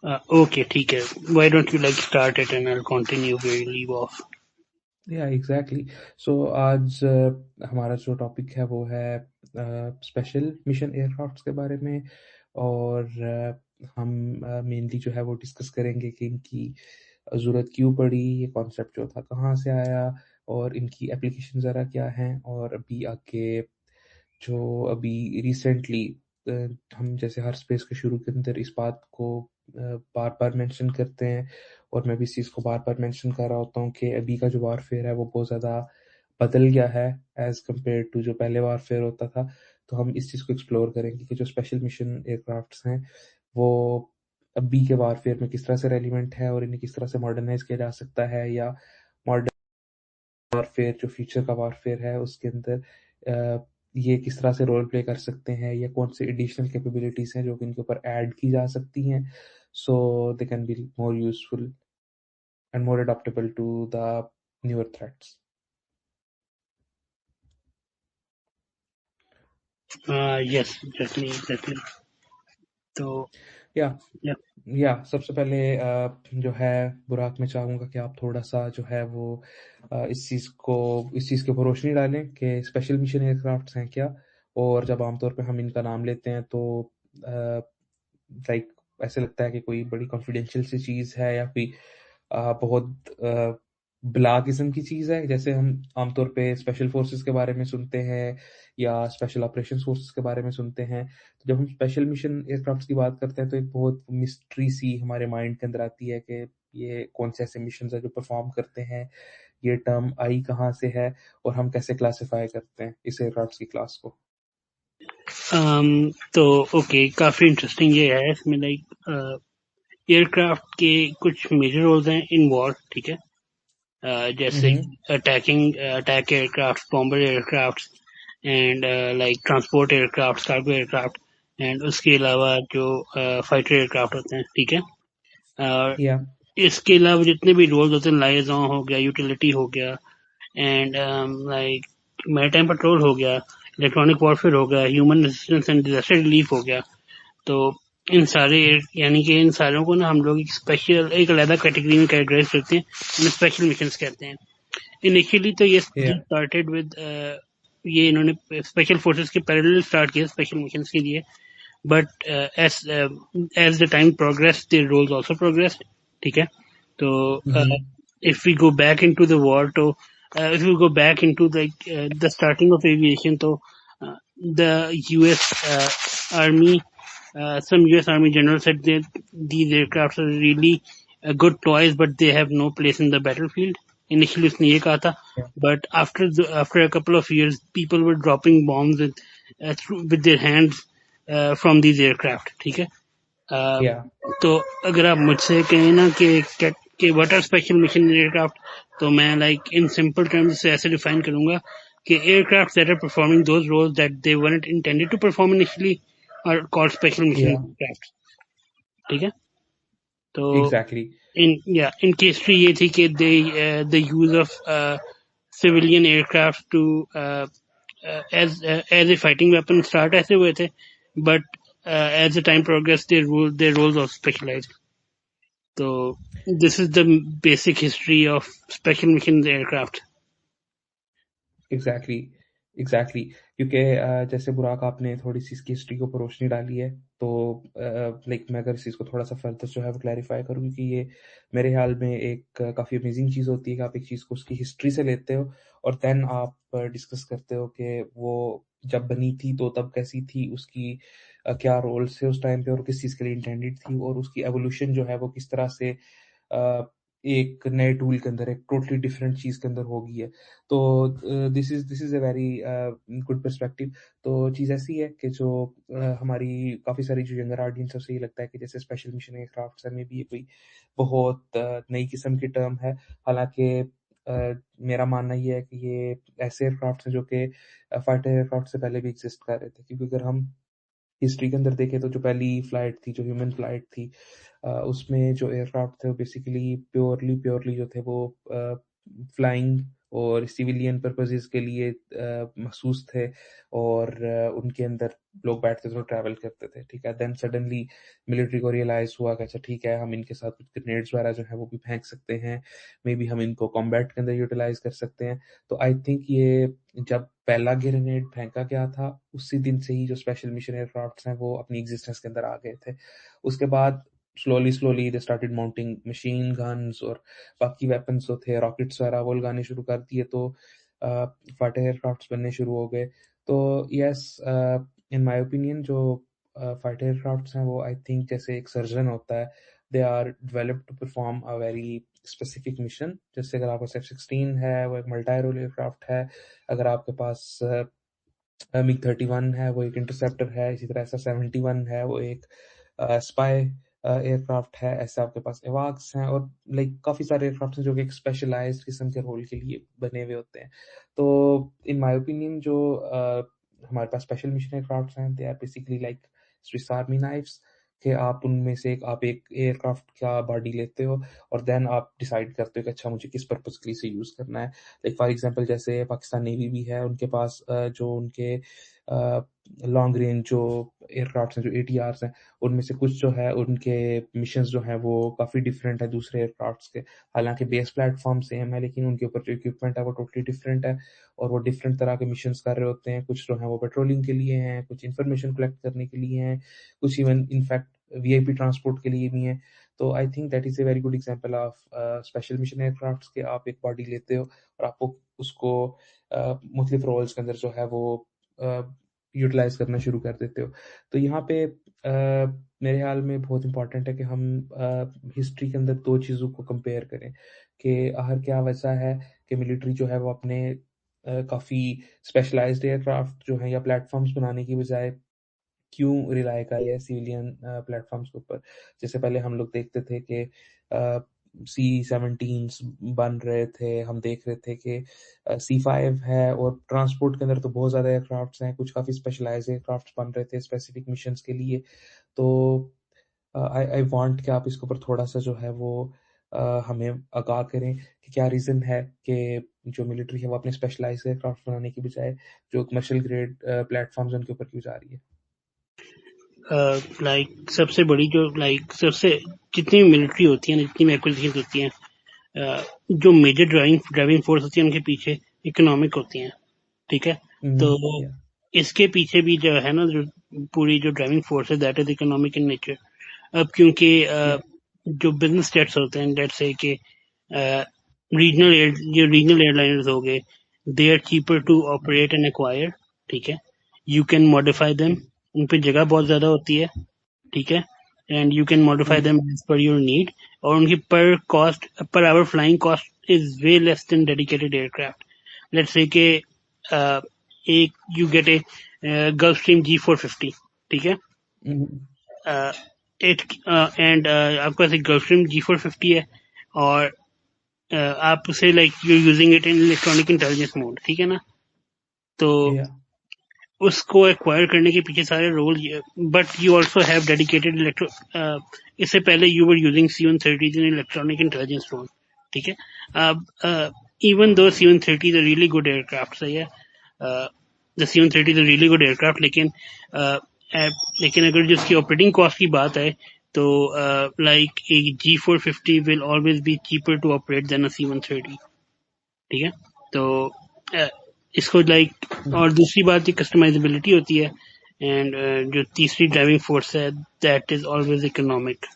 Okay, ٹھیک ہے. Why don't you like start it and I'll continue where you leave off. Exactly. So آج ہمارا جو topic ہے وہ ہے اسپیشل مشن ایئر کرافٹس کے بارے میں، اور ہم مینلی جو ہے وہ ڈسکس کریں گے کہ ان کی ضرورت کیوں پڑی، یہ کانسیپٹ جو تھا کہاں سے آیا، اور ان کی اپلیکیشن ذرا کیا ہیں، اور ابھی آگے جو ابھی ریسنٹلی ہم جیسے ہر اسپیس کے شروع کے اندر اس بات کو بار بار مینشن کرتے ہیں، اور میں بھی اس چیز کو بار بار مینشن کر رہا ہوتا ہوں کہ ابھی کا جو وارفیئر ہے وہ بہت زیادہ بدل گیا ہے ایز کمپیئر ٹو جو پہلے وارفیئر ہوتا تھا. تو ہم اس چیز کو ایکسپلور کریں گے کہ جو اسپیشل مشن ایئر کرافٹس ہیں وہ ابھی کے وارفیئر میں کس طرح سے ریلیونٹ ہے، اور انہیں کس طرح سے ماڈرنائز کیا جا سکتا ہے، یا ماڈرن وارفیئر جو فیوچر کا وارفیئر ہے اس کے اندر یہ کس طرح سے رول پلے کر سکتے ہیں، یا کون سے ایڈیشنل کیپیبلٹیز ہیں جو کہ ان کے اوپر ایڈ کی جا سکتی ہیں، so they can be more useful and more adaptable to the newer threats. Yes, exactly. تو یا سب سے پہلے جو ہے براق میں چاہوں گا کہ آپ تھوڑا سا جو ہے وہ اس چیز کے اوپر روشنی ڈالیں کہ اسپیشل مشن ایئر کرافٹس ہیں کیا، اور جب عام طور پہ ہم ان کا نام لیتے ہیں تو لائک ایسے لگتا ہے کہ کوئی بڑی کانفیڈینشیل سی چیز ہے، یا کوئی بہت بلا قسم کی چیز ہے. جیسے ہم عام طور پہ اسپیشل فورسز کے بارے میں سنتے ہیں یا اسپیشل آپریشن فورسز کے بارے میں سنتے ہیں، تو جب ہم اسپیشل مشن ایئر کرافٹس کی بات کرتے ہیں تو ایک بہت مسٹری سی ہمارے مائنڈ کے اندر آتی ہے کہ یہ کون سے ایسے مشنز ہیں جو پرفارم کرتے ہیں، یہ ٹرم آئی کہاں سے ہے، اور ہم کیسے کلاسیفائی کرتے ہیں اس ایئر کرافٹس کی کلاس کو. تو اوکے، کافی انٹرسٹنگ یہ ہے. اس میں لائک ایئر کرافٹ کے کچھ میجر رولز ہیں ان وار، ٹھیک ہے. جیسے attack year craft, bomber aircraft, and like transport aircraft, cargo aircraft, and اس کے علاوہ جو فائٹر ایئر کرافٹ ہوتے ہیں، ٹھیک ہے. اس کے علاوہ جتنے بھی رولز ہوتے ہیں، لائزاں ہو گیا، یوٹیلیٹی ہو گیا، اینڈ لائک میری ٹائم پیٹرول ہو گیا، الیکٹرانک وارفیئر ہو گیا، ہیومن ریسسٹنس اینڈ ڈیزاسٹر ریلیف ہو گیا. تو ان سارے یعنی کہ ان ساروں کو نا ہم لوگ ایک علیحدہ کیٹیگری میں کیٹیگرائز کرتے ہیں، انہیں اسپیشل مشنز کہتے ہیں. انیشیلی تو یہ اسٹارٹیڈ ود یہ انہوں نے اسپیشل فورسز کے پیرالل اسٹارٹ کیا اسپیشل مشنز کے لیے، but as the time progress their roles also progress, ٹھیک ہے. تو if we go back into the war, to if we go back into the starting of aviation, to the US Army, some US Army generals said that these aircrafts are really good toys, but they have no place in the battlefield. Initially اس نے یہ کہا تھا, but after a couple of years people were dropping bombs with their hands from these aircraft, ٹھیک ہے. تو اگر آپ مجھ سے کہیں نا کہ what are special mission year craft, تو میں لائک ان سمپل ٹرمز سے ایسے ڈیفائن کروں گا کہ aircraft that are performing those roles that they weren't intended to perform initially are called special mission year craft, ٹھیک ہے. تو ان کی ہسٹری یہ تھی کہ the use of civilian aircraft to as a fighting weapon start ایسے ہوئے تھے, but as the time progressed their roles also specialized. So this is the basic history of special missions aircraft. Exactly کیونکہ جیسے براق آپ نے تھوڑی سی اس کی history کے اوپر روشنی ڈالی ہے، تو لائک میں اگر اس چیز کو تھوڑا سا فردر جو ہے وہ کلیریفائی کروں، کیونکہ یہ میرے خیال میں ایک کافی امیزنگ چیز ہوتی ہے کہ آپ ایک چیز کو اس کی ہسٹری سے لیتے ہو اور دین آپ ڈسکس کرتے ہو کہ وہ جب بنی تھی تو تب کیسی تھی، اس کی کیا رولس تھے اس ٹائم پہ، اور کس چیز کے لیے انٹینڈیڈ تھی، اور اس کی ایوولوشن جو ہے وہ کس طرح سے ایک نئے ٹول کے اندر ایک ٹوٹلی ڈفرینٹ چیز کے اندر ہوگی ہے. تو this is a very good perspective. تو چیز ایسی ہے کہ جو ہماری کافی ساری جو ینگر آڈینس ہے اسے یہ لگتا ہے کہ جیسے اسپیشل مشن ایئر کرافٹس میں بھی یہ کوئی بہت نئی قسم کی ٹرم ہے، حالانکہ میرا ماننا یہ ہے کہ یہ ایسے ایئر کرافٹس ہیں جو کہ فائٹر ایئر کرافٹ سے پہلے بھی ایگزسٹ کر رہے تھے. کیونکہ اگر ہم ہسٹری کے اندر دیکھیں تو جو پہلی فلائٹ تھی، جو ہیومن فلائٹ تھی، اس میں جو ایئر کرافٹ تھے وہ بیسیکلی پیورلی جو تھے وہ فلائنگ اور سیویلین پرپزز کے لیے مخصوص تھے، اور ان کے اندر لوگ بیٹھتے تھے اور ٹریول کرتے تھے، ٹھیک ہے. دین سڈنلی ملٹری کو ریئلائز ہوا کہ اچھا ٹھیک ہے، ہم ان کے ساتھ کچھ گرینیڈز وغیرہ جو ہے وہ بھی پھینک سکتے ہیں، مے بی ہم ان کو کمبیٹ کے اندر یوٹیلائز کر سکتے ہیں. تو آئی تھنک یہ جب پہلا گرینیڈ پھینکا گیا تھا اسی دن سے ہی جو اسپیشل مشن ایئر کرافٹس ہیں وہ اپنی ایگزسٹنس کے اندر آ گئے تھے. اس کے بعد slowly they started mounting machine guns اور باقی ویپنس جو تھے، راکٹس وغیرہ وہ لگانے شروع کر دیے، تو فائٹر ایئر کرافٹس بننے شروع ہو گئے. تو یس، ان مائی اوپینین جو فائٹر ایئر کرافٹس ہیں وہ آئی تھنک جیسے ایک سرجن ہوتا ہے، they are developed to perform a very specific mission. جیسے اگر آپ کا F-16 ہے وہ ایک ملٹائی رول ایئر کرافٹ ہے، اگر آپ کے پاس MiG 31 ہے وہ ایک انٹرسیپٹر ہے، اسی طرح SR-71 ہے وہ ایک اسپائی ایئر کرافٹ ہے، ایسے آپ کے پاس ایواکس ہیں، اور کافی سارے ایئر کرافٹ ہیں جو کہ ایک اسپیشلائزڈ قسم کے رول کے لیے بنے ہوئے ہوتے ہیں. تو ان مائی اوپینین جو ہمارے پاس اسپیشل مشن ایئر کرافٹس ہیں، they are basically like Swiss army knives, کہ آپ ان میں سے آپ ایک ایئر کرافٹ کا باڈی لیتے ہو اور دین آپ ڈیسائیڈ کرتے ہو کہ اچھا مجھے کس پرپز کے لیے سے یوز کرنا ہے. لائک فار ایگزامپل جیسے پاکستان نیوی بھی ہے، ان کے پاس جو ان کے لانگ رینج جو ایئر کرافٹس ہیں جو ATRs ہیں، ان میں سے کچھ جو ہے ان کے مشنز جو ہیں وہ کافی ڈفرینٹ ہے دوسرے ایئر کرافٹس کے. حالانکہ بیس پلیٹ فارم سیم ہے لیکن ان کے اوپر جو اکوپمنٹ ہے وہ ٹوٹلی ڈفرینٹ ہے، اور وہ ڈفرینٹ طرح کے مشنز کر رہے ہوتے ہیں. کچھ جو ہیں وہ پیٹرولنگ کے لیے ہیں، کچھ انفارمیشن کلیکٹ کرنے کے لیے ہیں، کچھ ایون انفیکٹ VIP ٹرانسپورٹ کے لیے بھی ہیں. تو I think that is a very good example of special mission aircrafts کہ آپ ایک باڈی لیتے ہو اور آپ کو اس کو مختلف رولز کے اندر جو ہے وہ یوٹیلائز کرنا شروع کر دیتے ہو. تو یہاں پہ میرے خیال میں بہت امپورٹنٹ ہے کہ ہم ہسٹری کے اندر دو چیزوں کو کمپیئر کریں، کہ آخر کیا وجہ ہے کہ ملٹری جو ہے وہ اپنے کافی اسپیشلائزڈ ایئر کرافٹ جو ہیں یا پلیٹ فارمز بنانے کی بجائے کیوں ریلائی کر رہے ہیں سیویلین پلیٹ فارمز کے اوپر. جیسے پہلے ہم لوگ دیکھتے تھے کہ C-17 بن رہے تھے، ہم دیکھ رہے تھے کہ C-5 ہے، اور ٹرانسپورٹ کے اندر تو بہت زیادہ ایئر کرافٹس ہیں، کچھ کافی اسپیشلائز ایئر کرافٹس بن رہے تھے اسپیسیفک مشنز کے لیے. تو آئی وانٹ کہ آپ اس کے اوپر تھوڑا سا جو ہے وہ ہمیں آگاہ کریں کہ کیا ریزن ہے کہ جو ملٹری ہے وہ اپنے اسپیشلائز ایئر کرافٹ بنانے کی بجائے جو کمرشل گریڈ پلیٹ فارمز ہیں ان کے اوپر کیوں جا رہی ہے. سب سے بڑی جو سب سے جتنی ملٹری ہوتی ہیں، جتنی ایکوزیشن ہوتی ہیں، جو میجر ڈرائیونگ فورس ہوتی ہے ان کے پیچھے اکنامک ہوتی ہیں، ٹھیک ہے. تو اس کے پیچھے بھی جو ہے نا، جو پوری جو ڈرائیونگ فورس ہے that is economic in nature. اب کیونکہ جو بزنس جیٹس ہوتے ہیں، جیٹ سے کہ ریجنل ایئر لائنرز ہو گئے، they are cheaper to operate and acquire, ٹھیک ہے. یو کین ماڈیفائی دیم، ان پہ جگہ بہت زیادہ ہوتی ہے، ٹھیک ہے. And you can modify them as per your need, اور ان کی per hour flying cost is way less than dedicated aircraft. Let's say کہ ایک you get a Gulfstream G450، ٹھیک ہے. اینڈ آپ کے پاس ایک گلف اسٹریم G450 ہے، اور آپ اسے you using it in electronic intelligence mode, ٹھیک ہے نا. تو اس کو ایکوائر کرنے کے پیچھے سارے role, but you also have dedicated اس سے پہلے you were using C-130 in electronic intelligence mode, ٹھیک ہے. اب even though C-130 really good ایئر کرافٹ ہے، the C-130 is a really good aircraft، لیکن اگر جو اس کی آپریٹنگ کاسٹ کی بات ہے تو ایک G450 will always be cheaper to operate than a C-130، ٹھیک ہے. تو اس کو اور دوسری بات یہ کسٹمائزیبلٹی ہوتی ہے، اینڈ جو تیسری ڈرائیونگ فورس ہے that is always economic.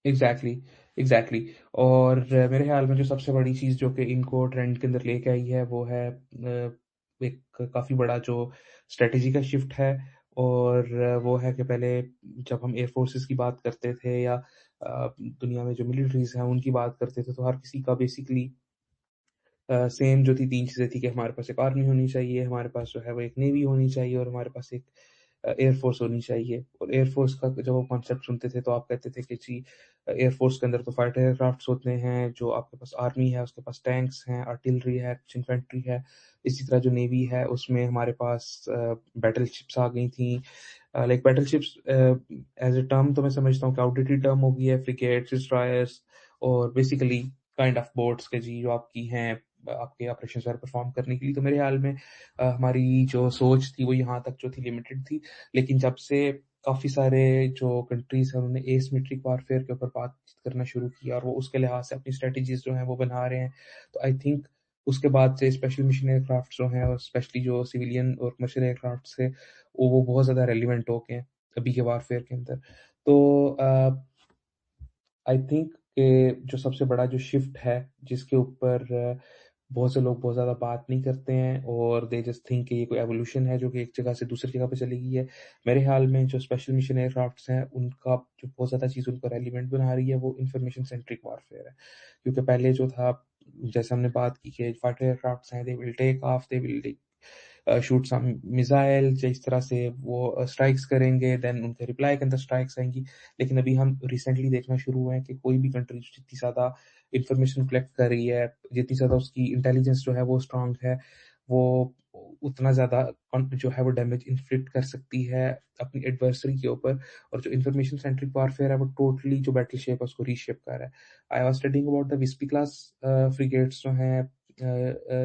Exactly. اور میرے خیال میں جو سب سے بڑی چیز جو کہ ان کو ٹرینڈ کے اندر لے کے آئی ہے وہ ہے ایک کافی بڑا جو اسٹریٹجی کا شفٹ ہے، اور وہ ہے کہ پہلے جب ہم ایئر فورسز کی بات کرتے تھے یا دنیا میں جو ملٹریز ہیں ان کی بات کرتے تھے، تو ہر کسی کا بیسیکلی سیم جو تھی تین چیزیں تھی کہ ہمارے پاس ایک آرمی ہونی چاہیے، ہمارے پاس جو ہے وہ ایک نیوی ہونی چاہیے، اور ہمارے پاس ایک ایئر فورس ہونی چاہیے. اور ایئر فورس کا جب وہ کانسیپٹ سنتے تھے تو آپ کہتے تھے کہ جی ایئر فورس کے اندر تو فائٹر ایئر کرافٹس ہوتے ہیں، جو آپ کے پاس آرمی ہے اس کے پاس ٹینکس ہیں، آرٹلری ہے، کچھ انفینٹری ہے. اسی طرح جو نیوی ہے اس میں ہمارے پاس بیٹل شپس آ گئی تھیں. Battle ships as a term تو میں سمجھتا ہوں کہ آؤٹ ڈیٹڈ ٹرم ہو گئی ہے، فریگیٹس، ڈسٹرائرس، اور بیسیکلی کائنڈ آف بورڈس کے جی جو آپ کی ہیں آپ کے آپریشنز وغیرہ پرفارم کرنے کے لیے. تو میرے خیال میں ہماری جو سوچ تھی وہ یہاں تک جو تھی لمیٹڈ تھی. لیکن جب سے کافی سارے جو کنٹریز ہیں انہوں نے ایسیمیٹرک وارفیئر کے اوپر بات کرنا شروع کیا اور وہ اس کے لحاظ سے اپنی اسٹریٹجیز جو ہیں وہ بنا رہے ہیں, تو آئی تھنک اس کے بعد سے اسپیشل مشن ایئر کرافٹ جو ہیں اور اسپیشلی جو سویلین اور کمرشل ایئر کرافٹس ہیں وہ بہت زیادہ ریلیونٹ ہو گئے ہیں ابھی کے وارفیئر کے اندر. تو آئی تھنک کہ جو سب سے بڑا جو شفٹ ہے جس کے اوپر بہت سے لوگ بہت زیادہ بات نہیں کرتے ہیں اور دے جسٹ تھنک کہ یہ کوئی ایولیوشن ہے جو کہ ایک جگہ سے دوسری جگہ پہ چلی گئی ہے, میرے خیال میں جو اسپیشل مشن ایئر کرافٹس ہیں ان کا جو بہت زیادہ چیز ان کو ریلیونٹ بنا رہی ہے وہ انفارمیشن سینٹرک وارفیئر ہے. کیونکہ پہلے جو تھا جیسے ہم نے بات کی کہ فائٹر ایئر کرافٹس ہیں, they will take off, they will shoot some missile, اس طرح سے وہ اسٹرائکس کریں گے, دین ان کے ریپلائی کے اندر اسٹرائکس آئیں گی. لیکن ابھی ہم ریسنٹلی دیکھنا شروع ہوئے ہیں کہ کوئی بھی کنٹری جتنی زیادہ انفارمیشن کلیکٹ کر رہی ہے, جتنی زیادہ اس کی انٹیلیجنس جو ہے وہ اسٹرانگ ہے, وہ اتنا زیادہ جو ہے وہ ڈیمیج انفلکٹ کر سکتی ہے اپنی ایڈورسری کے اوپر. اور جو انفارمیشن سینٹرک وارفیئر ہے وہ ٹوٹلی جو بیٹل شیپ ہے اس کو ری شیپ کر رہا ہے. I was studying about the Visby class frigates جو ہیں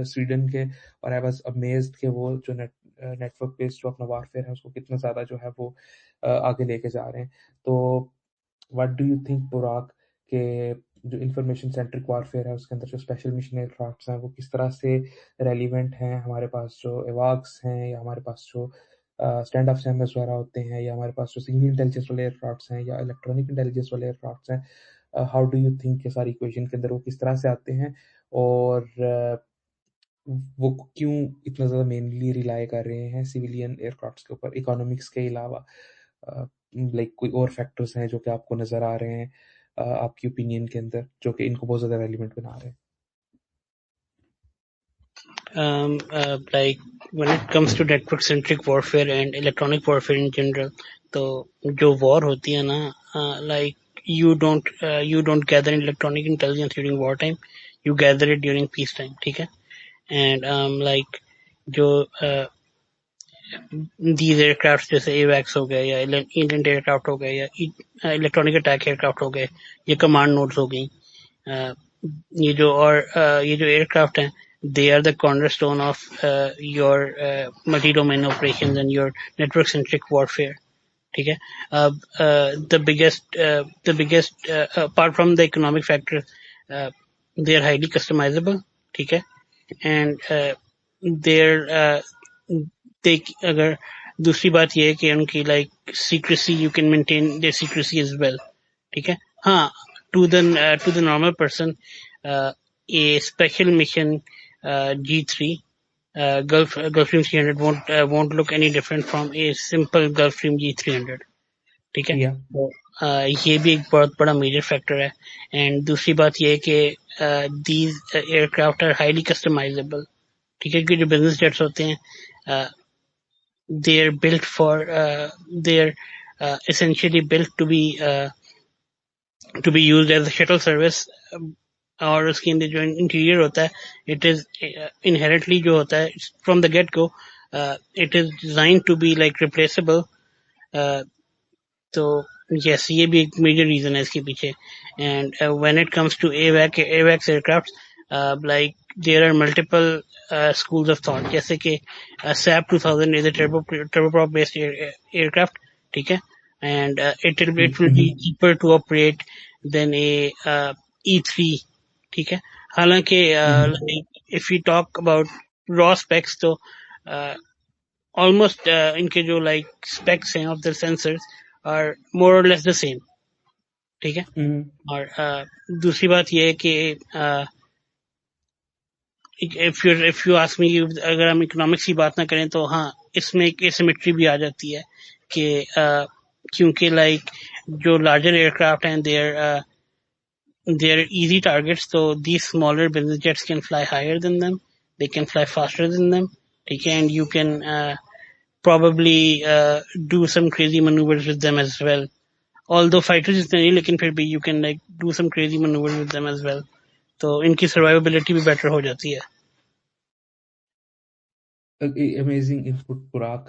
سویڈن کے, اور آئی واز امیزڈ کہ وہ جو نیٹ ورک بیسڈ جو اپنا وارفیئر ہے اس کو کتنا زیادہ جو ہے وہ آگے لے کے جا رہے ہیں. تو what do you think Barack کہ جو انفارمیشن سینٹرک وارفیئر ہے اس کے اندر جو اسپیشل مشن ایئر کرافٹس ہیں وہ کس طرح سے ریلیونٹ ہیں؟ ہمارے پاس جو ایواکس ہیں یا ہمارے پاس جو اسٹینڈ آف سیمرز وغیرہ ہوتے ہیں یا ہمارے پاس جو سنگل انٹیلیجنس والے ایئر کرافٹس ہیں یا الیکٹرانک انٹیلیجنس والے ایئر کرافٹس ہیں, ہاؤ ڈو یو تھنک کہ ساری ایکویشن کے اندر وہ کس طرح سے آتے ہیں اور وہ کیوں اتنا زیادہ مینلی ریلائی کر رہے ہیں سویلین ایئر کرافٹس کے اوپر اکانومکس کے علاوہ؟ لائک کوئی اور فیکٹرز ہیں جو کہ آپ کو نظر آ رہے ہیں آپ کی اوپینین کے اندر جو کہ ان کو بہت زیادہ ریلیونٹ بنا رہے ہیں؟ Like when it comes to network centric warfare and electronic warfare in general, تو جو وار ہوتی ہے نا, like you don't gather electronic intelligence during war time, you gather it during peace time, ٹھیک ہے. And like جو these aircraft جیسے ایویکس ہو گئے یا ایلنٹ ایئر کرافٹ ہو گئے یا الیکٹرانک اٹیک ایئر کرافٹ ہو گئے یا کمانڈ نوڈز ہو گئیں, یہ جو ایئر کرافٹ ہیں they are the cornerstone of your multi-domain operations and your network-centric warfare. ٹھیک ہے. The biggest apart from the economic factor, they are highly customizable. ٹھیک ہے. And اگر دوسری بات یہ ہے کہ ان کی like secrecy, you can maintain their secrecy as well. ٹھیک ہے. ہاں, to the normal person, a special mission G3 Gulfstream 300 won't look any different from a simple Gulfstream G300. ٹھیک ہے. یہ بھی ایک بہت بڑا میجر فیکٹر ہے. اینڈ دوسری بات یہ ہے کہ these aircraft are highly customisable. ٹھیک ہے, کیونکہ جو بزنس جیٹس ہوتے ہیں they are built for they are essentially built to be used as a shuttle service. اور اس کے اندر جو انٹیریئر ہوتا ہے اٹ از انہیرنٹلی جو ہوتا ہے from the get go it is design to be like replaceable. تو یس, یہ بھی ایک میجر ریزن ہے اس کے پیچھے. And when it comes to ایویکس aircraft, like there are multiple schools of thought, جیسے کہ SAP 2000 is a turboprop based aircraft. ٹھیک ہے. And it will be cheaper to operate than a E3. ٹھیک ہے. حالانکہ if we talk about raw specs, تو almost ان کے جو like specs ہیں of the sensors are more or less the same. ٹھیک ہے. اور دوسری بات یہ ہے کہ if you ask me, اگر ہم اکنامکس کی بات نہ کریں تو ہاں اس میں ایک asymmetry بھی آ جاتی ہے کہ کیونکہ like جو larger aircraft ہیں they are easy targets, so these smaller business jets can fly higher than them, they can fly faster than them. ٹھیک ہے. And you can probably do some crazy maneuvers with them as well, although fighters اتنے نہیں, لیکن پھر بھی you can like do some crazy maneuvers with them as well. تو ان کی سروائیوبلٹی بھی بیٹر ہو جاتی ہے. Amazing input پراک.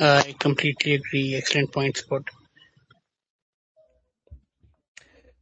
I completely agree. Excellent points, Spot.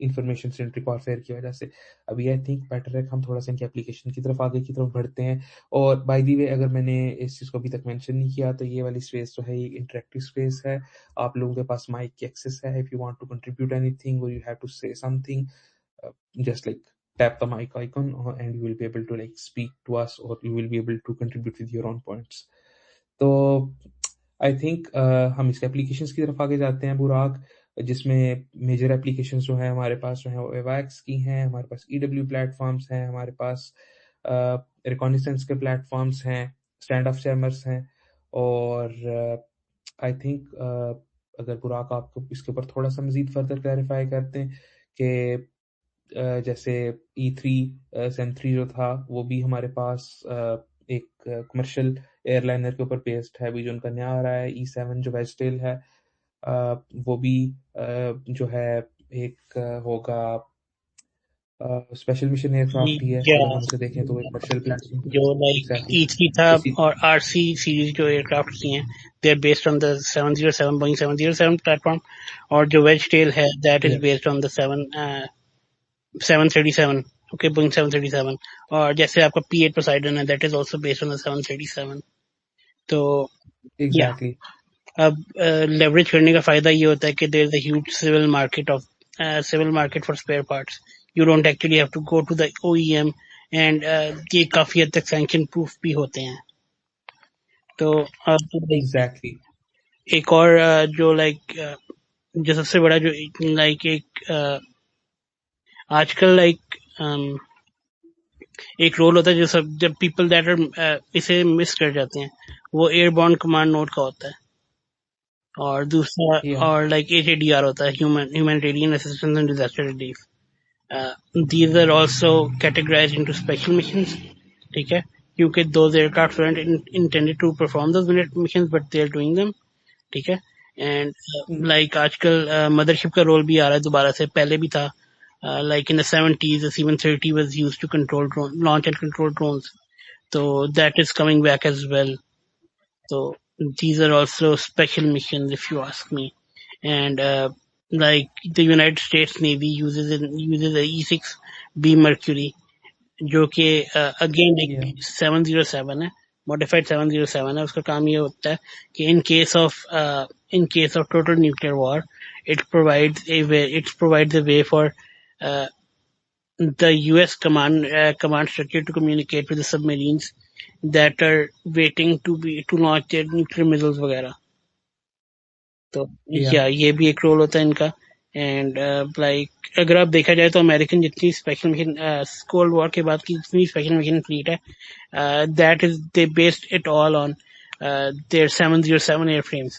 Information centric warfare کی وجہ سے. ابھی آئی تھنک بیٹر ہے کہ ہم تھوڑا سا ان کی اپلیکیشن کی طرف آگے کی طرف بڑھتے ہیں. اور بائی دی وے اگر میں نے اس چیز کو ابھی تک مینشن نہیں کیا تو یہ والی اسپیس جو ہے یہ انٹریکٹیو اسپیس ہے. آپ لوگوں کے پاس مائک کی ایکسیس ہے. If you want to contribute anything اور you have to say something, just like tap the mic icon and you will be able to like speak to us or you will be able to contribute with your own points. تو I think ہم اس کے applications کی طرف آگے جاتے ہیں براق, جس میں میجر اپلیکیشنس جو ہیں ہمارے پاس جو ہیں وہ ایواکس کی ہیں, ہمارے پاس ای ڈبلیو پلیٹ فارمس ہیں, ہمارے پاس ریکانیسنس کے پلیٹ فارمس ہیں, اسٹینڈ آف چیمبرس ہیں. اور آئی تھنک اگر براق آپ کو اس کے اوپر تھوڑا سا مزید فردر کلیریفائی کرتے ہیں کہ جیسے E3 سین 3 جو تھا وہ بھی ہمارے پاس ایک کمرشل ایئر لائنر کے اوپر بیسڈ ہے. ابھی جو ان کا نیا آ رہا ہے E7 جو ویجٹیل ہے وہ بھی جو ہے ایک ہوگا اسپیشل مشن ایئر کرافٹ ہی ہے. اگر ہم اسے دیکھیں تو ایک کمرشل پلیٹ فارم جو لائک E3 تھا اور RC سیریز جو ایئر کرافٹ ہیں they are based on the 707 Boeing 707 platform, اور جو ویج ٹیل ہے that is based on the 737 okay Boeing 737, اور جیسے آپ کا P8 Poseidon ہے that is also based on the 737. تو ایگزیکٹلی اب لیوریج کرنے کا فائدہ یہ ہوتا ہے کہ there is a huge civil market for spare parts. You don't actually have to go to the OEM, and یہ کافی حد تک سینکشن پروف بھی ہوتے ہیں. تو ایگزیکٹلی ایک اور جو لائک جو سب سے بڑا جو لائک ایک آج کل لائک ایک رول ہوتا ہے جو سب جب پیپل دیٹ اسے مس کر جاتے ہیں وہ ایئر بورن کمانڈ نوڈ کا ہوتا ہے, اور دوسرا اور لائک HADR ہوتا ہے Humanitarian Assistance and Disaster Relief. These are also categorized into special missions, ٹھیک ہے, کیونکہ those aircraft weren't intended to perform those missions but they are doing them, ٹھیک ہے. اینڈ لائک آج کل مدر شپ کا رول بھی آ رہا ہے دوبارہ سے, پہلے بھی تھا. Like in the 70s, the C-130 was used to launch and control drones. So that is coming back as well. So these are also special missions, if you ask me. And like the United States Navy uses a E-6B Mercury, جو کہ again like 707 ہے, modified 707 ہے. اس کا کام یہ ہوتا ہے کہ in case of total nuclear war, it provides a way for the US command structure to communicate with the submarines that are waiting to launch their nuclear missiles وغیرہ. تو یہ بھی ایک رول ہوتا ہے ان کا. اینڈ لائک اگر آپ دیکھا جائے تو امریکن جتنی اسپیشل مشن کولڈ وار کے بعد کی جتنی اسپیشل مشن فلیٹ ہے that is they based it all on their 707 airframes,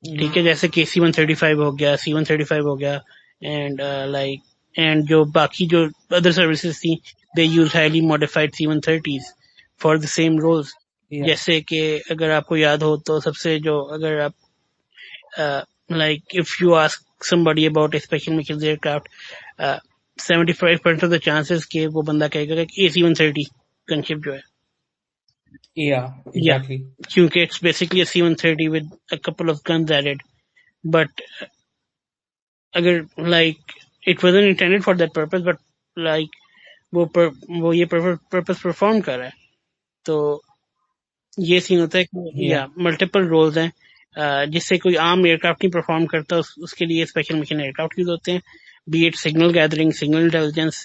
ٹھیک ہے, جیسے کہ C-135 ہو گیا, C-135 ہو گیا, اینڈ لائک اینڈ جو باقی جو ادر سروسز تھیں they use highly modified C-130s for the same roles. جیسے کہ اگر آپ کو یاد ہو تو سب سے جو اگر آپ like if you ask somebody about a special missions aircraft, 75% of the chances کہ وہ بندہ کہے گا کہ C-130 گنشپ جو ہے. exactly. کیونکہ it's basically a C-130 with a couple of guns added, but اگر like it wasn't intended for that purpose, but like وہ یہ purpose perform کر رہا ہے. تو یہ سین ہوتا ہے کہ ملٹیپل رولز ہیں جس سے کوئی عام ایئر کرافٹ نہیں پرفارم کرتا, اس کے لیے special mission year craft use ہوتے ہیں. Be it signal gathering, signal intelligence,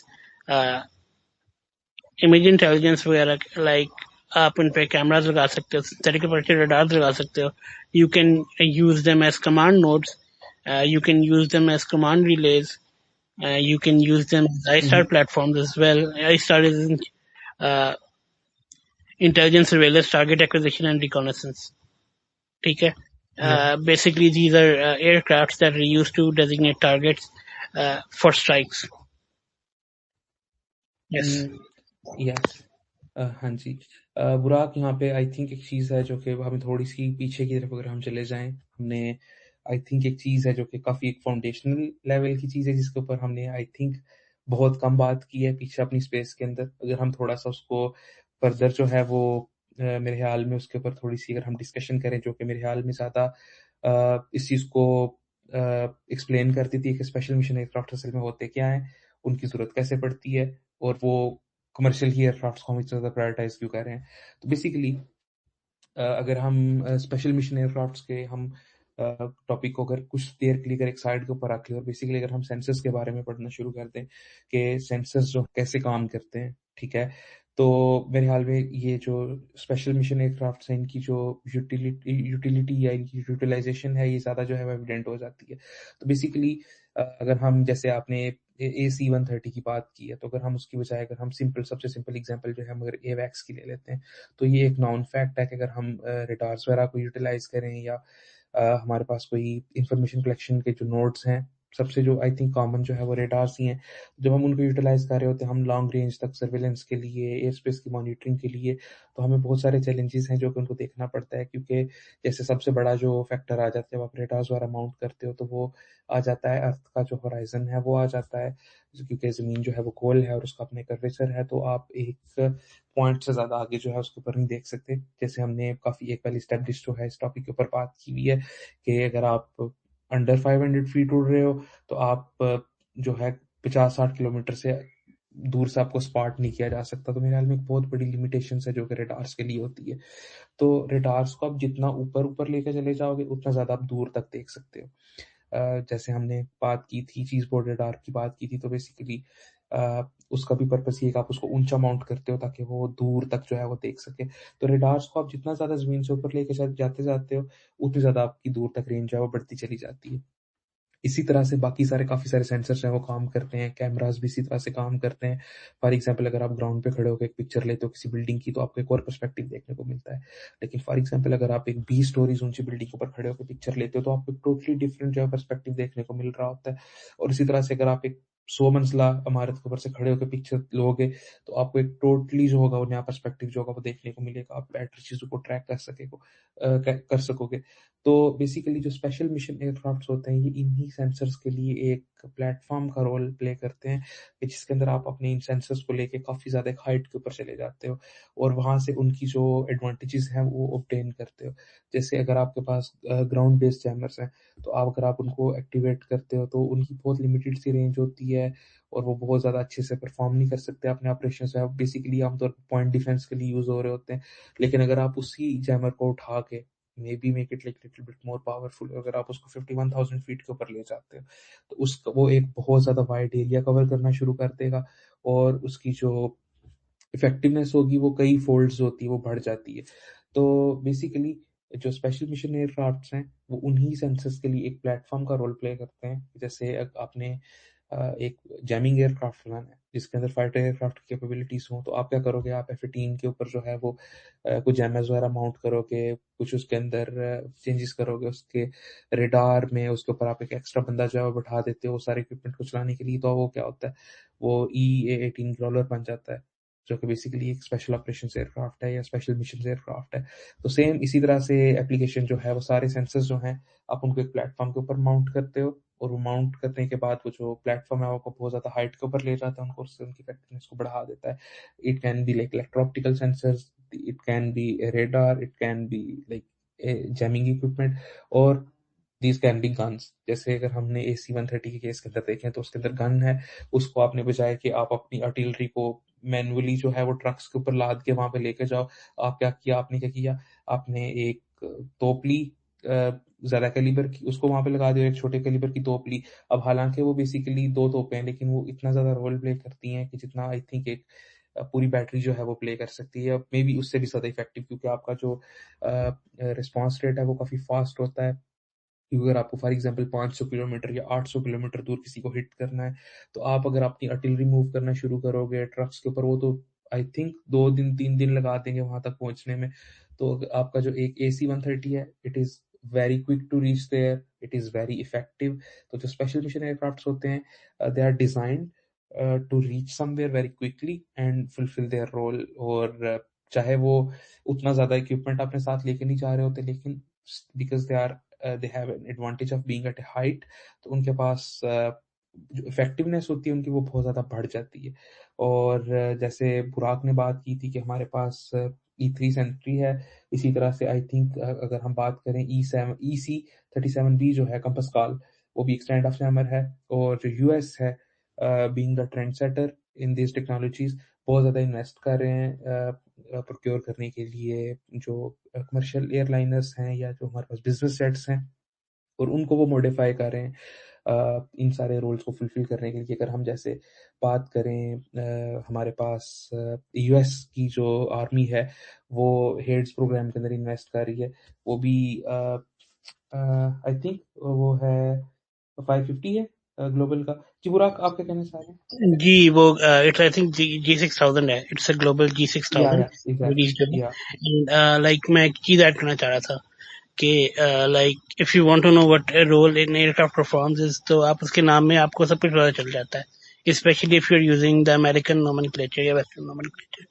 image intelligence وغیرہ. لائک آپ ان پہ کیمراز لگا سکتے ہو, سینٹرک اپرچر ریڈارز لگا سکتے ہو. You can use them as command nodes, you can use them as command relays, you can use them as ISTAR platforms as well. ISTAR is intelligence, surveillance, target acquisition and reconnaissance, ٹھیک ہے. Basically these are aircrafts that are used to designate targets for strikes. Yes. ہاں جی براق, یہاں پہ I think ایک چیز ہے جو کہ ہمیں تھوڑی سی پیچھے کی طرف اگر ہم چلے جائیں, ہم نے آئی تھنک ایک چیز ہے جو کہ کافی ایک فاؤنڈیشنل لیول کی چیز ہے جس کے اوپر ہم نے آئی تھنک بہت کم بات کی ہے پیچھے اپنی اسپیس کے اندر. اگر ہم تھوڑا سا اس کو فردر جو ہے وہ میرے خیال میں اس کے اوپر تھوڑی سی اگر ہم ڈسکشن کریں, جو کہ میرے خیال میں زیادہ اس چیز کو ایکسپلین کرتی تھی کہ اسپیشل مشن ایئر کرافٹ اصل میں ہوتے کیا ہیں, ان کی ضرورت کیسے پڑتی ہے, اور وہ کمرشل ایئر کرافٹس کو ہم اتنا زیادہ پرائرٹائز کیوں کر رہے ہیں. تو بیسیکلی اگر ہم اسپیشل مشن ایئر کرافٹس کے ہم ٹاپک کو اگر کچھ دیر کے لیے اگر ایک سائڈ کے اوپر رکھ لیں, اور بیسیکلی اگر ہم سینسرز کے بارے میں پڑھنا شروع کر دیں کہ سینسرز جو کیسے کام کرتے ہیں, ٹھیک ہے, تو میرے خیال میں یہ جو اسپیشل مشن ایئر کرافٹس ہیں ان کی جو یوٹیلیٹی یا ان کی یوٹیلائزیشن ہے یہ زیادہ جو ہے وہ ایویڈنٹ ہو جاتی ہے. تو بیسیکلی اگر ہم جیسے آپ نے AC-130 کی بات کی ہے, تو اگر ہم اس کی بجائے اگر ہم سب سے سمپل ایگزامپل جو ہے ہم اگر ایویکس کی لے لیتے ہیں, تو یہ ایک نان فیکٹ ہے کہ اگر ہم ریڈارز وغیرہ کو یوٹیلائز کریں یا ہمارے پاس کوئی انفارمیشن کلیکشن کے جو نوڈز ہیں, سب سے جو آئی تھنک کامن جو ہے وہ ریڈارز ہی ہیں, جب ہم ان کو یوٹیلائز کر رہے ہوتے ہیں ہم لانگ رینج تک سرویلنس کے لیے, ایئر اسپیس کی مانیٹرنگ کے لیے, تو ہمیں بہت سارے چیلنجز ہیں جو کہ ان کو دیکھنا پڑتا ہے. کیونکہ جیسے سب سے بڑا جو فیکٹر آ جاتا ہے جب آپ ریڈارز وغیرہ ماؤنٹ کرتے ہو, تو وہ آ جاتا ہے ارتھ کا جو ہورائزن ہے وہ آ جاتا ہے, کیونکہ زمین جو ہے وہ گول ہے اور اس کا اپنے کرویچر ہے, تو آپ ایک پوائنٹ سے زیادہ آگے جو ہے اس کے اوپر نہیں دیکھ سکتے. جیسے ہم نے کافی ایک پہلے اسٹیبلش جو ہے اس ٹاپک کے اوپر بات کی ہوئی ہے کہ اگر آپ انڈر 500 فیٹ اڑ رہے ہو تو آپ جو ہے 50-60 کلومیٹر سے دور سے آپ کو اسپاٹ نہیں کیا جا سکتا. تو میرے خیال میں ایک بہت بڑی لمیٹیشنس ہے جو کہ ریڈارز کے لیے ہوتی ہے. تو ریڈارز کو آپ جتنا اوپر لے کے چلے جاؤ گے اتنا زیادہ آپ دور تک دیکھ سکتے ہو. جیسے ہم نے بات کی تھی چیز بورڈ ریڈار کی بات کی تھی, تو بیسیکلی اس کا بھی پرپس یہ کہ آپ اس کو اونچا ماؤنٹ کرتے ہو تاکہ وہ دور تک جو ہے وہ دیکھ سکے. تو ریڈارز کو آپ جتنا زیادہ زمین سے اوپر لے کے جاتے ہو اتنی زیادہ آپ کی دور تک رینج جو ہے وہ بڑھتی چلی جاتی ہے. اسی طرح سے باقی کافی سارے سینسرز ہیں وہ کام کرتے ہیں, کیمراز بھی اسی طرح سے کام کرتے ہیں. فار ایگزامپل اگر آپ گراؤنڈ پہ کھڑے ہو کے ایک پکچر لیتے ہو کسی بلڈنگ کی تو آپ کو ایک اور پرسپیکٹو دیکھنے کو ملتا ہے. لیکن فار ایگزامپل اگر آپ ایک 20 اسٹوریز اونچی بلڈنگ کے اوپر کھڑے ہو کے پکچر لیتے ہو تو آپ کو ایک ٹوٹلی ڈفرینٹ جو ہے پرسپیکٹو دیکھنے کو مل رہا ہوتا ہے. اور اسی طرح سے اگر آپ ایک 100 منزلہ عمارت کے اوپر سے کھڑے ہو کے پکچر لو گے تو آپ کو ایک ٹوٹلی جو ہوگا وہ نیا پرسپیکٹو جو ہوگا وہ دیکھنے کو ملے گا, آپ بیٹر چیزوں کو ٹریک کر سکو گے. تو بیسیکلی جو اسپیشل مشن ایئر کرافٹس ہوتے ہیں یہ انہی سینسرز کے لیے ایک پلیٹ فارم کا رول پلے کرتے ہیں کہ جس کے اندر آپ اپنے ان سینسرز کو لے کے کافی زیادہ ایک ہائٹ کے اوپر چلے جاتے ہو اور وہاں سے ان کی جو ایڈوانٹیجز ہیں وہ اوبٹین کرتے ہو. جیسے اگر آپ کے پاس گراؤنڈ بیسڈ جیمرز ہیں تو اگر آپ ان کو ایکٹیویٹ کرتے ہو تو ان کی بہت لمیٹڈ سی رینج ہوتی ہے اور وہ بہت زیادہ اچھے سے پرفارم نہیں کر سکتے اپنے آپریشن سے. بیسیکلی عام طور پر پوائنٹ ڈیفینس کے لیے یوز ہو رہے ہوتے ہیں. لیکن اگر آپ اسی جیمر کو اٹھا کے maybe make it like little bit more powerful, اگر آپ اس کو 51,000 فیٹ کے اوپر لے جاتے ہو تو وہ ایک بہت زیادہ وائڈ ایریا کور کرنا شروع کر دے گا اور اس کی جو افیکٹونیس ہوگی وہ کئی فولڈز ہوتی ہے, وہ بڑھ جاتی ہے. تو بیسیکلی جو اسپیشل مشن ایئر کرافٹس ہیں وہ انہی سینسرز کے لیے ایک پلیٹ فارم کا رول پلے کرتے ہیں. جیسے آپ نے ایک جیمنگ ایئر کرافٹ بنانا ہے جس کے اندر فائٹر ایئر کرافٹ کی کیپیبلٹیز ہوں, تو آپ کیا کرو گے, آپ F-18 کے اوپر جو ہے وہ کچھ جیمرز وغیرہ ماؤنٹ کرو گے, کچھ اس کے اندر چینجز کرو گے اس کے ریڈار میں, اس کے اوپر آپ ایک ایکسٹرا بندہ جو ہے وہ بٹھا دیتے ہو سارے اکوپمنٹ کو چلانے کے لیے. تو وہ کیا ہوتا ہے, وہ EA-18 گرولر بن جاتا ہے جو کہ بیسیکلی ایک اسپیشل آپریشنز ایئر کرافٹ ہے یا اسپیشل مشنز ایئر کرافٹ ہے. تو سیم اسی طرح سے ایپلیکیشن جو ہے وہ سارے سینسرز جو ہیں آپ ان کو ایک پلیٹ فارم کے اوپر ماؤنٹ کرتے ہو اور وہ ماؤنٹ کرنے کے بعد وہ جو پلیٹ فارم ہے وہ بہت زیادہ ہائٹ کے اوپر لے جاتا ہے ان کو, اس سے ان کی افیکٹونیس کو بڑھا دیتا ہے. It can be like electro optical sensors, it can be radar, it can be like jamming equipment, اور دیز کین بی گنس. جیسے اگر ہم نے AC-130 کے کیس کے اندر دیکھیں تو اس کے اندر گن ہے, اس کو آپ نے بجائے کہ آپ اپنی آرٹلری کو مینولی جو ہے وہ ٹرکس کے اوپر لاد کے وہاں پہ لے کے جاؤ, آپ نے کیا کیا, آپ نے ایک توپ لی زیادہ کیلیبر کی, اس کو وہاں پہ لگا دیا, ایک چھوٹے کیلیبر کی توپ لی. اب حالانکہ وہ بیسیکلی 2 توپیں ہیں لیکن وہ اتنا زیادہ رول پلے کرتی ہیں کہ جتنا آئی تھنک ایک پوری بیٹری جو ہے وہ پلے کر سکتی ہے, مے بی اس سے بھی زیادہ افیکٹو, کیونکہ آپ کا جو رسپانس ریٹ ہے وہ کافی فاسٹ ہوتا ہے. کیونکہ اگر آپ کو فار ایگزامپل 500 کلومیٹر یا 800 کلومیٹر دور کسی کو ہٹ کرنا ہے تو آپ اگر اپنی آرٹلری موو کرنا شروع کرو گے ٹرکس کے اوپر, وہ تو آئی تھنک 2-3 دن لگا دیں گے وہاں تک پہنچنے میں. تو آپ کا جو ایک AC-130 ہے it is very quick to reach there, it is very effective. تو جو اسپیشل مشن ایئر کرافٹس ہوتے ہیں they are designed to reach somewhere very quickly and fulfil their role. اور چاہے وہ اتنا زیادہ اکوپمنٹ اپنے ساتھ لے کے نہیں جا رہے ہوتے, لیکن because they have an advantage of being at a height, تو ان کے پاس جو افیکٹونیس ہوتی ہے ان کی وہ بہت زیادہ بڑھ جاتی ہے. اور جیسے براق نے بات کی تھی کہ ہمارے پاس E-3 ہے, اسی طرح سے آئی تھنک اگر ہم بات کریں EC-37B جو ہے کمپس کال, وہ بھی ایک اسٹینڈ آف جیمر ہے. اور جو یو ایس ہے being the trend setter in these technologies, بہت زیادہ انویسٹ کر رہے ہیں پروکیور کرنے کے لیے جو کمرشل ایئر لائنرس ہیں یا جو ہمارے پاس بزنس جیٹس ہیں, اور ان کو وہ موڈیفائی کر رہے ہیں ان سارے رولز کو فلفل کرنے کے لیے. اگر ہم جیسے بات کریں ہمارے پاس یو ایس کی جو آرمی ہے وہ ہیڈز پروگرام کے اندر انویسٹ کر رہی ہے, وہ بھی آئی تھنک وہ ہے 550 ہے گلوبل کا. جی براک, آپ کیا کہنا چاہ رہے ہیں؟ جی وہ اٹس آئی تھنک G6000 ہے, اٹس اے گلوبل یا G6000 ایگزیکٹلی جو یا ہے. لائک میں ایک چیز ایڈ کرنا چاہ رہا تھا کہ like if you want to know what role an aircraft performs is, تو آپ اس کے نام میں آپ کو سب کچھ پتا چل جاتا ہے, especially if you are using the American nomenclature یا ویسٹرن نومنکلیچر.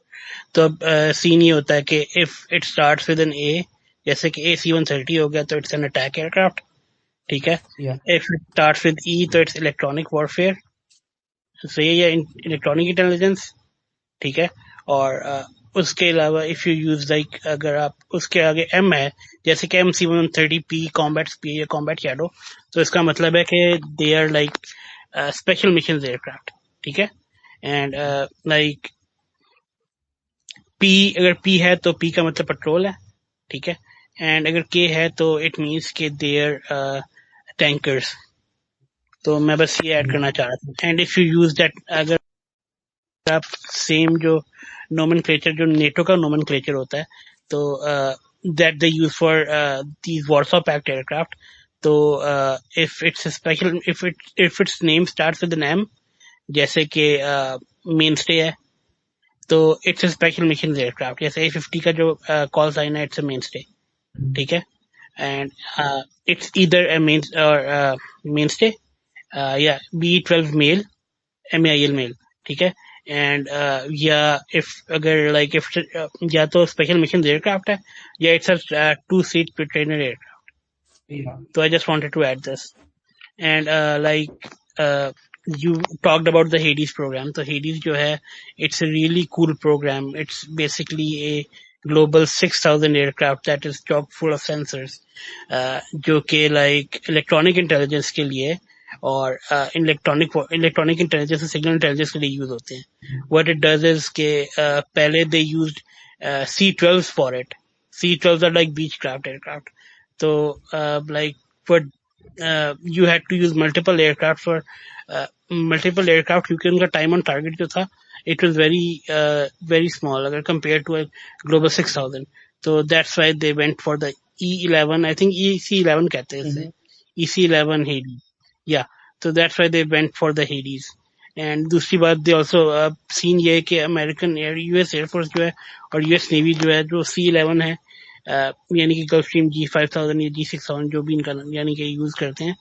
تو اب سین یہ ہوتا ہے کہ if it starts with an A, جیسے کہ AC-130 ہو گیا تو it's an attack year craft, ٹھیک ہے. یا if it starts with E تو اٹس الیکٹرانک وارفیئر, صحیح ہے, الیکٹرانک انٹیلیجنس, ٹھیک ہے. اور اس کے علاوہ اف یو یوز لائک, اگر آپ اس کے آگے M ہے, جیسے کہ MC-130P کامبیٹ اسپیئر یا کامبیٹ شیڈو, تو اس کا مطلب ہے کہ they are like special missions year craft, ٹھیک ہے. اینڈ لائک P, اگر P ہے تو P کا مطلب پیٹرول ہے, ٹھیک ہے. اینڈ اگر K ہے تو اٹ مینس کہ دے آر ٹینکرس. تو میں بس یہ ایڈ کرنا چاہ رہا تھا. And if you use that, اگر آپ سیم جو نومن کلیچر جو نیٹو کا نومن کلیچر ہوتا ہے, تو that they use for these Warsaw Pact ایئر کرافٹ. تو if it's special, if its name starts with an M, جیسے کہ مین اسٹے ہے, تو it's a special mission year کرافٹ. جیسے A50 کا جو کال سائن ہے, اٹس اے مین اسٹے, ٹھیک ہے. And it's either a mainstay یا B-12 میل, MEIL میل, ٹھیک ہے. اینڈ یا اف اگر لائک اف یا تو اسپیشل مشن ایئر کرافٹ ہے یا it's a 2-seat trainer aircraft. یا تو I just wanted to add this. And like you talked about the Hades program. So Hades جو ہے, it's a really cool program. It's basically a global 6,000 aircraft that is chock full of sensors, جو کہ like electronic intelligence کے لیے اور electronic intelligence اور signal intelligence کے لیے یوز ہوتے ہیں. What it does is کہ پہلے they used C-12s for it. C-12s are like Beechcraft aircraft. تو like for you had to use multiple aircraft for multiple aircraft, کیونکہ ان کا ٹائم آن ٹارگیٹ جو تھا it was very small اگر compared to a global 6,000. تو that's why they went for the E-11, I think EC-11 کہتے ہیں اسے, EC-11 Hades. Yeah, so that's why they went for the Hades. And دوسری بات they also seen یہ ہے کہ امریکن US ایئر فورس جو ہے اور US نیوی جو ہے, جو C-11 ہے, یعنی کہ گلف اسٹریم G5000 یا G6000 جو بھی ان کا یعنی کہ یوز کرتے ہیں,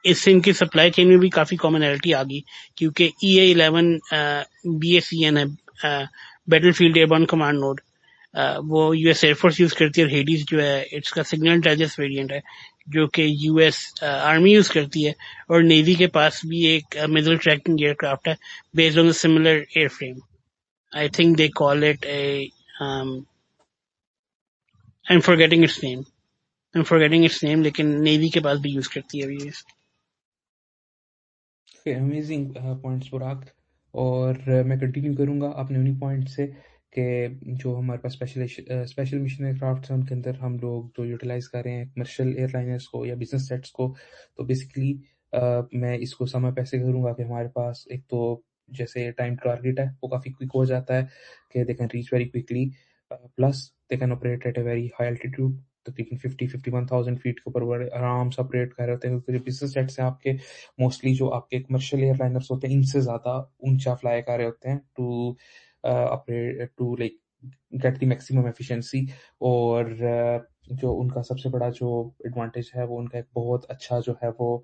اس سے ان کی سپلائی چین میں بھی کافی کامنالٹی آ گئی, کیونکہ EA-11 BACN ہے, بیٹل فیلڈ ایئربورن کمانڈ نوڈ, وہ US ایئر فورس یوز کرتی ہے. اور ہیڈیز جو ہے اس کا سگنل انٹیلیجنس ویریئنٹ ہے جو کہ US آرمی یوز کرتی ہے, اور نیوی کے پاس بھی ایک میزل ٹریکنگ ایئر کرافٹ ہے based on similar airframe. I think they call it a I'm forgetting its name, لیکن نیوی کے پاس بھی یوز کرتی ہے ابھی. Amazing points Burak. اور میں کنٹینیو کروں گا اپنے انہیں پوائنٹ سے کہ جو ہمارے پاس اسپیشل مشن ایئر کرافٹس ہیں ان کے اندر ہم لوگ جو یوٹیلائز کر رہے ہیں کمرشل ایئر لائنرس کو یا بزنس جیٹس کو. تو بیسکلی میں اس کو سما پیسے کروں گا کہ ہمارے پاس ایک تو جیسے ٹائم ٹارگیٹ ہے وہ کافی کوئک ہو جاتا ہے کہ they can reach very quickly, plus they can operate at a very high altitude, تقریباً 51,000 فیٹ کے اوپر بڑے آرام سے آپریٹ کر رہے ہوتے ہیں. کیونکہ جو بزنس جیٹس ہیں آپ کے موسٹلی جو آپ کے کمرشل ایئر لائنرس ہوتے ہیں ان سے زیادہ اونچا فلائی کر رہے ہوتے ہیں to operate to like get the maximum efficiency. اور جو ان کا سب سے بڑا جو ایڈوانٹیج ہے وہ ان کا ایک بہت اچھا جو ہے وہ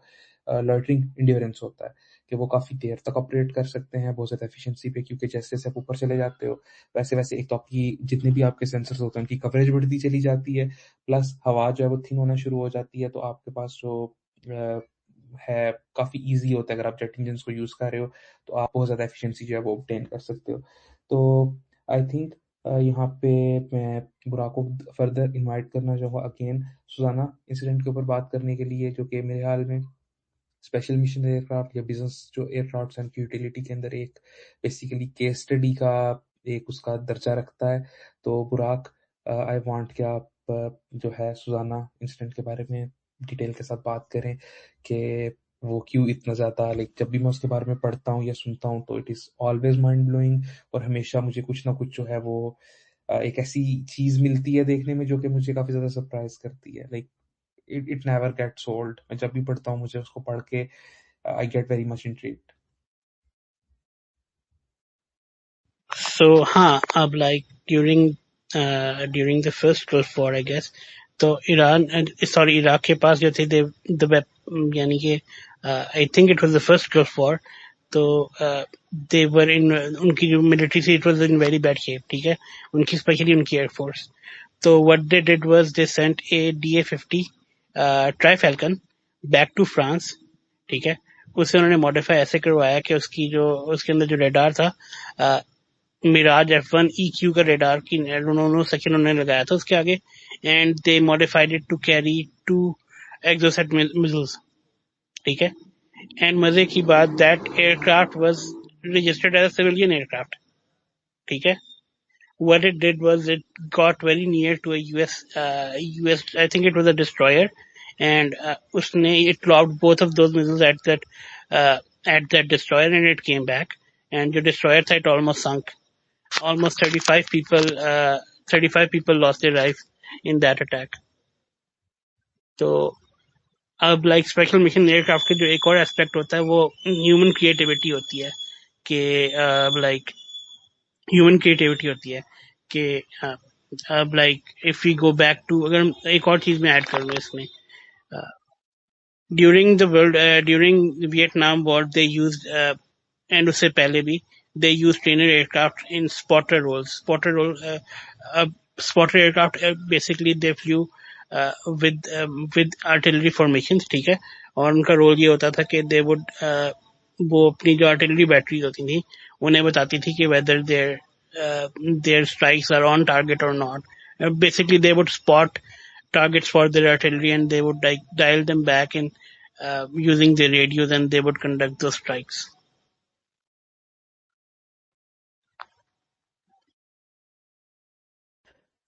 لائٹنگ انڈیورنس ہوتا ہے کہ وہ کافی دیر تک آپریٹ کر سکتے ہیں بہت زیادہ ایفیشنسی پہ, کیونکہ جیسے جیسے آپ اوپر چلے جاتے ہو ویسے ویسے ایک تو آپ کی جتنے بھی آپ کے سینسرز ہوتے ہیں ان کی کوریج بڑھتی چلی جاتی ہے, پلس ہوا جو ہے وہ تھن ہونا شروع ہو جاتی ہے. تو آپ کے پاس جو ہے کافی ایزی ہوتا ہے, اگر آپ جیٹ انجنس کو یوز کر رہے ہو تو آپ بہت زیادہ ایفیشنسی جو ہے وہ obtain کر سکتے ہو. تو آئی تھنک یہاں پہ میں براک کو فردر انوائٹ کرنا چاہوں گا اگین سوزانہ انسیڈنٹ کے اوپر بات کرنے کے لیے، جو کہ میرے خیال میں اسپیشل مشن ایئر کرافٹ یا بزنس جو ایئر کرافٹس اینڈ کی یوٹیلیٹی کے اندر ایک بیسیکلی کیس اسٹڈی کا ایک اس کا درجہ رکھتا ہے. تو براک، آئی وانٹ کہ آپ جو ہے سوزانہ انسیڈنٹ کے بارے میں ڈیٹیل کے ساتھ بات کریں کہ وہ کیوں اتنا زیادہ جب بھی میں اس کے بارے میں پڑھتا ہوں یا سنتا ہوں تو it is always mind blowing, اور ہمیشہ مجھے کچھ نہ کچھ جو ہے وہ ایک ایسی چیز ملتی ہے دیکھنے میں جو کہ مجھے کافی زیادہ سرپرائز کرتی ہے. it never gets old. میں جب بھی پڑھتا ہوں مجھے اس کو پڑھ کے I get very much intrigued. So ہاں اب like during the first Gulf war I guess, تو ایران سوری عراق کے پاس جو تھے یعنی کہ I think it was the first Gulf war, تو دے ور ان کی جو ملٹری تھی it was in very bad shape, ٹھیک ہے، ان کی اسپیشلی ان کی ایئر فورس. تو what they did was they sent a DA-50 tri Falcon back to France, ٹھیک ہے. اسے انہوں نے ماڈیفائی ایسے کروایا کہ اس کے اندر جو ریڈار تھا میراج F1EQ کا ریڈار کی سیکشن انہوں نے لگایا تھا اس کے آگے، and they modified it to carry 2 Exocet missiles, ٹھیک ہے. اینڈ مزے کی بات that aircraft was registered as a civilian year craft, ٹھیک ہے. What it did was it got very near to a US, I think it was a destroyer, and it lobbed both of those missiles at that destroyer, and it came back. And the destroyer it almost sunk. Almost 35 people lost their lives in that attack. تو اب like special mission year craft کا جو ایک اور aspect ہوتا ہے وہ human creativity ہوتی ہے، کہ لائک ہیومن کریٹیوٹی ہوتی ہے کہ اب like if you go back to, اگر ایک اور چیز میں ایڈ کر لوں اس میں، during Vietnam war they used, and اس سے پہلے بھی they use trainer aircraft in spotter role. Spotter aircraft basically they flew with artillery formation, ٹھیک ہے. اور ان کا رول یہ ہوتا تھا کہ دے وڈ وہ اپنی جو آرٹلری بیٹریز ہوتی تھیں انہیں بتاتی تھی کہ weather their strikes are on target or not. Basically, they would spot targets for their artillery and they would like dial them back in using their radios, and they would conduct those strikes.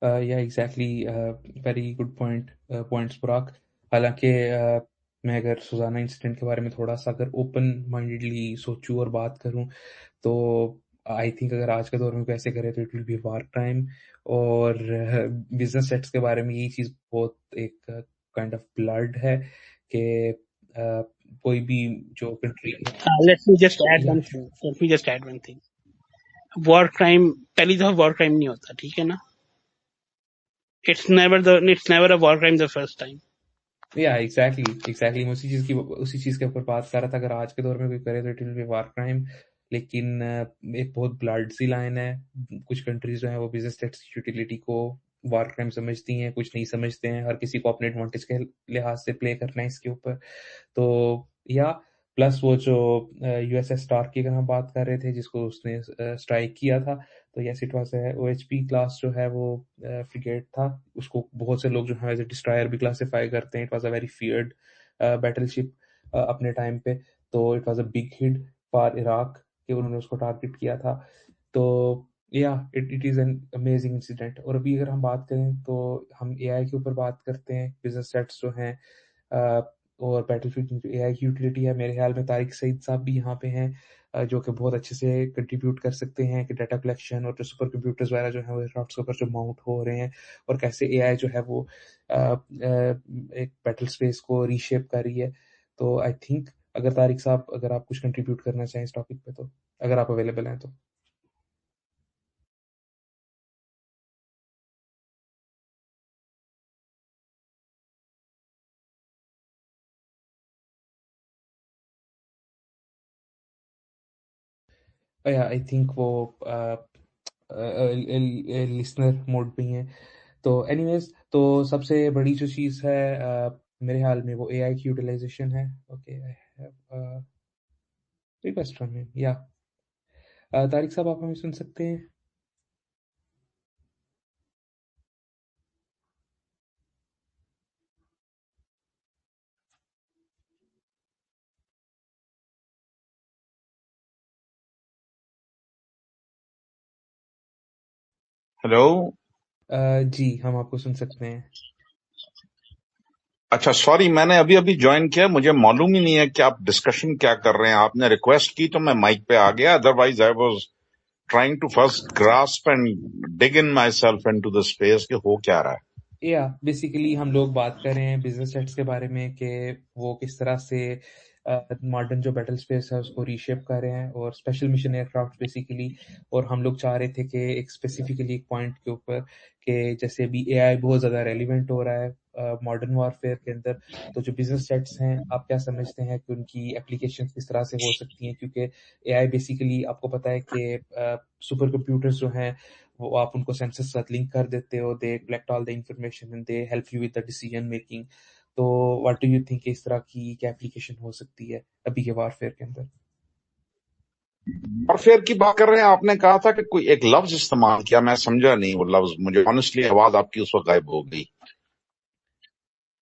یا exactly, very good points Burak. حالانکہ میں اگر سوزانہ incident کے بارے میں تھوڑا سا اگر اوپن مائنڈیڈلی سوچوں اور بات کروں تو آئی تھنک اگر آج کے دور میں ایسے کرے تو it will be war crime. اور بزنس سیٹس کے بارے میں یہی چیز بہت ایک کائنڈ آف بلڈ ہے کہ کوئی بھی جو country Let me just add one thing. War crime پہلی دفعہ war crime نہیں ہوتا، ٹھیک ہے نا. It's never a war crime the first time. یا ایگزیکٹلی میں اسی چیز کے اوپر بات کر رہا تھا. اگر آج کے دور میں کوئی کرے تو it will be war crime. لیکن ایک بہت بلڈ سی لائن ہے. کچھ کنٹریز جو ہیں وہ بزنس یوٹیلیٹی کو وار کرائم سمجھتی ہیں، کچھ نہیں سمجھتے ہیں. ہر کسی کو اپنے ایڈوانٹیج کے لحاظ سے پلے کرنا ہے اس کے اوپر. تو یا پلس وہ جو USS اسٹارک کی اگر ہم بات کر رہے تھے جس کو اس نے اسٹرائک کیا تھا، تو yes it was OHP class جو ہے وہ فریگیٹ تھا. اس کو بہت سے لوگ جو ہے ایز اے ڈسٹرائر بھی کلاسیفائی کرتے ہیں. It was a very feared battleship اپنے ٹائم پہ. تو it was a big hit for Iraq کہ انہوں نے اس کو ٹارگٹ کیا تھا. تو یا it is an amazing incident. اور ابھی اگر ہم بات کریں تو ہم AI کے اوپر بات کرتے ہیں. بزنس سیٹس جو ہیں اور بیٹل فیلڈ میں جو AI کی یوٹیلیٹی ہے، میرے خیال میں طارق سعید صاحب بھی یہاں پہ ہیں جو کہ بہت اچھے سے کنٹریبیوٹ کر سکتے ہیں کہ ڈیٹا کلیکشن اور جو سپر کمپیوٹرز وغیرہ جو ہیں وہ ایئرکرافٹس کے اوپر جو ماؤنٹ ہو رہے ہیں، اور کیسے AI جو ہے وہ ایک بیٹل اسپیس کو ری شیپ کر رہی ہے. تو آئی تھنک اگر طارق صاحب اگر آپ کچھ کنٹریبیوٹ کرنا چاہیں اس ٹاپک پہ تو اگر آپ اویلیبل ہیں تو. آئی تھنک وہ لسنر موڈ پہ ہی ہیں. تو اینی ویز، تو سب سے بڑی جو چیز ہے میرے خیال میں وہ AI کی یوٹیلائزیشن ہے. اوکے، ریکویسٹ فرام ہم. یا طارق صاحب آپ ہمیں سن سکتے ہیں؟ ہیلو. جی ہم آپ کو سن سکتے ہیں. اچھا سوری، میں نے ابھی جوائن کیا، مجھے معلوم ہی نہیں ہے کہ آپ ڈسکشن کیا کر رہے ہیں. آپ نے ریکویسٹ کی تو میں مائک پہ آ گیا، otherwise I was trying to first grasp and dig in myself into the space کہ ہو کیا رہا ہے. بیسیکلی ہم لوگ بات کر رہے ہیں بزنس جیٹس کے بارے میں کہ وہ کس طرح سے ماڈرن جو بیٹل اسپیس ہے اس کو ریشیپ کر رہے ہیں، اور special mission year craft basically. اور ہم لوگ چاہ رہے تھے کہ ایک اسپیسیفکلی ایک پوائنٹ کے اوپر کہ جیسے ابھی اے آئی بہت زیادہ ریلیونٹ ہو رہا ہے ماڈرن وارفیئر کے اندر، تو جو بزنس جیٹس ہیں آپ کیا سمجھتے ہیں کہ ان کی اپلیکیشن کس طرح سے ہو سکتی ہیں؟ کیونکہ اے آئی بیسیکلی آپ کو پتہ ہے کہ سپر کمپیوٹرز جو ہیں وہ آپ ان کو سینسر کے ساتھ لنک کر دیتے ہو، they collect all the information and they help you with the decision making. تو واٹ ڈو یو تھنک اس طرح کی کیا اپلیکیشن ہو سکتی ہے ابھی کے وارفیئر کے اندر؟ وارفیئر کی بات کر رہے ہیں، آپ نے کہا تھا کہ کوئی ایک لفظ استعمال کیا، میں سمجھا نہیں وہ لفظ، مجھے آنیسٹلی آواز آپ کی اس وقت غائب ہو گئی.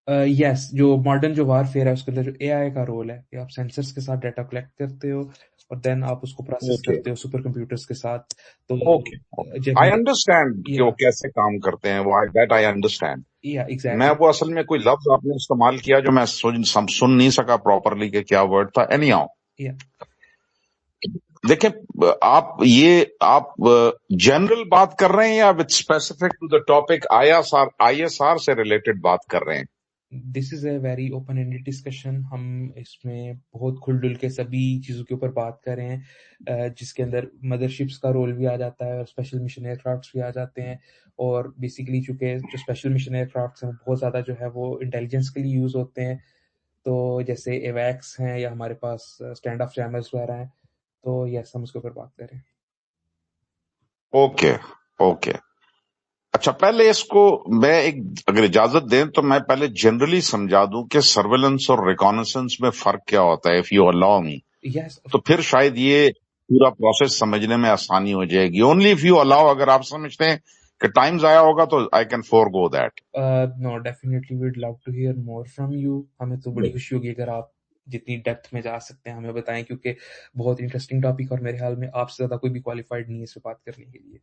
یس، جو ماڈرن جو وارفیئر ہے اس کے اندر جو اے آئی کا رول ہے کہ آپ سینسرز کے ساتھ ڈیٹا کلیکٹ کرتے ہو اور دین آپ اس کو پروسیس اوکے کرتے ہو سپر کمپیوٹرز کے ساتھ. تو اوکے آئی انڈرسٹینڈ کہ وہ کیسے کام کرتے ہیں، وہ دیٹ آئی انڈرسٹینڈ. میں ایگزیکٹلی. وہ اصل میں کوئی لفظ آپ نے استعمال کیا جو میں سن نہیں سکا پراپرلی کہ کیا ورڈ تھا. اینی ہاؤ، دیکھیں آپ جنرل بات کر رہے ہیں یا with specific to the topic I S R سے ریلیٹڈ بات کر رہے ہیں؟ This is a very open ended discussion. ہم اس میں بہت کھل ڈل کے سبھی چیزوں کے اوپر بات کر رہے ہیں، جس کے اندر مدر شپس کا رول بھی آ جاتا ہے اور اسپیشل مشن ایئر کرافٹس بھی آ جاتے ہیں. اور بیسیکلی چونکہ جو اسپیشل مشن ایئر کرافٹس ہیں وہ بہت زیادہ جو ہے وہ انٹیلیجنس کے لیے یوز ہوتے ہیں. تو جیسے ایویکس ہیں یا ہمارے پاس اسٹینڈ آف جیمرز وغیرہ ہیں، تو یس ہم اس کے اوپر بات کریں. اوکے اچھا، پہلے اس کو میں اگر اجازت دیں تو میں پہلے جنرلی سمجھا دوں کہ سرویلنس اور ریکانیسنس میں فرق کیا ہوتا ہے، اف یو الاؤ می. یس، تو پھر شاید یہ پورا پروسیس سمجھنے میں آسانی ہو جائے گی. اونلی اف یو الاؤ، اگر آپ سمجھتے ہیں کہ ٹائم ضائع ہوگا تو I can forgo that. No definitely we'd love to hear more from you. ہمیں تو بڑی خوشی ہوگی اگر آپ جتنی ڈیپتھ میں جا سکتے ہیں ہمیں بتائیں، کیونکہ بہت انٹرسٹنگ ٹاپک اور میرے خیال میں آپ سے زیادہ کوئی بھی کوالیفائڈ نہیں ہے اس پہ بات کرنے کے لیے.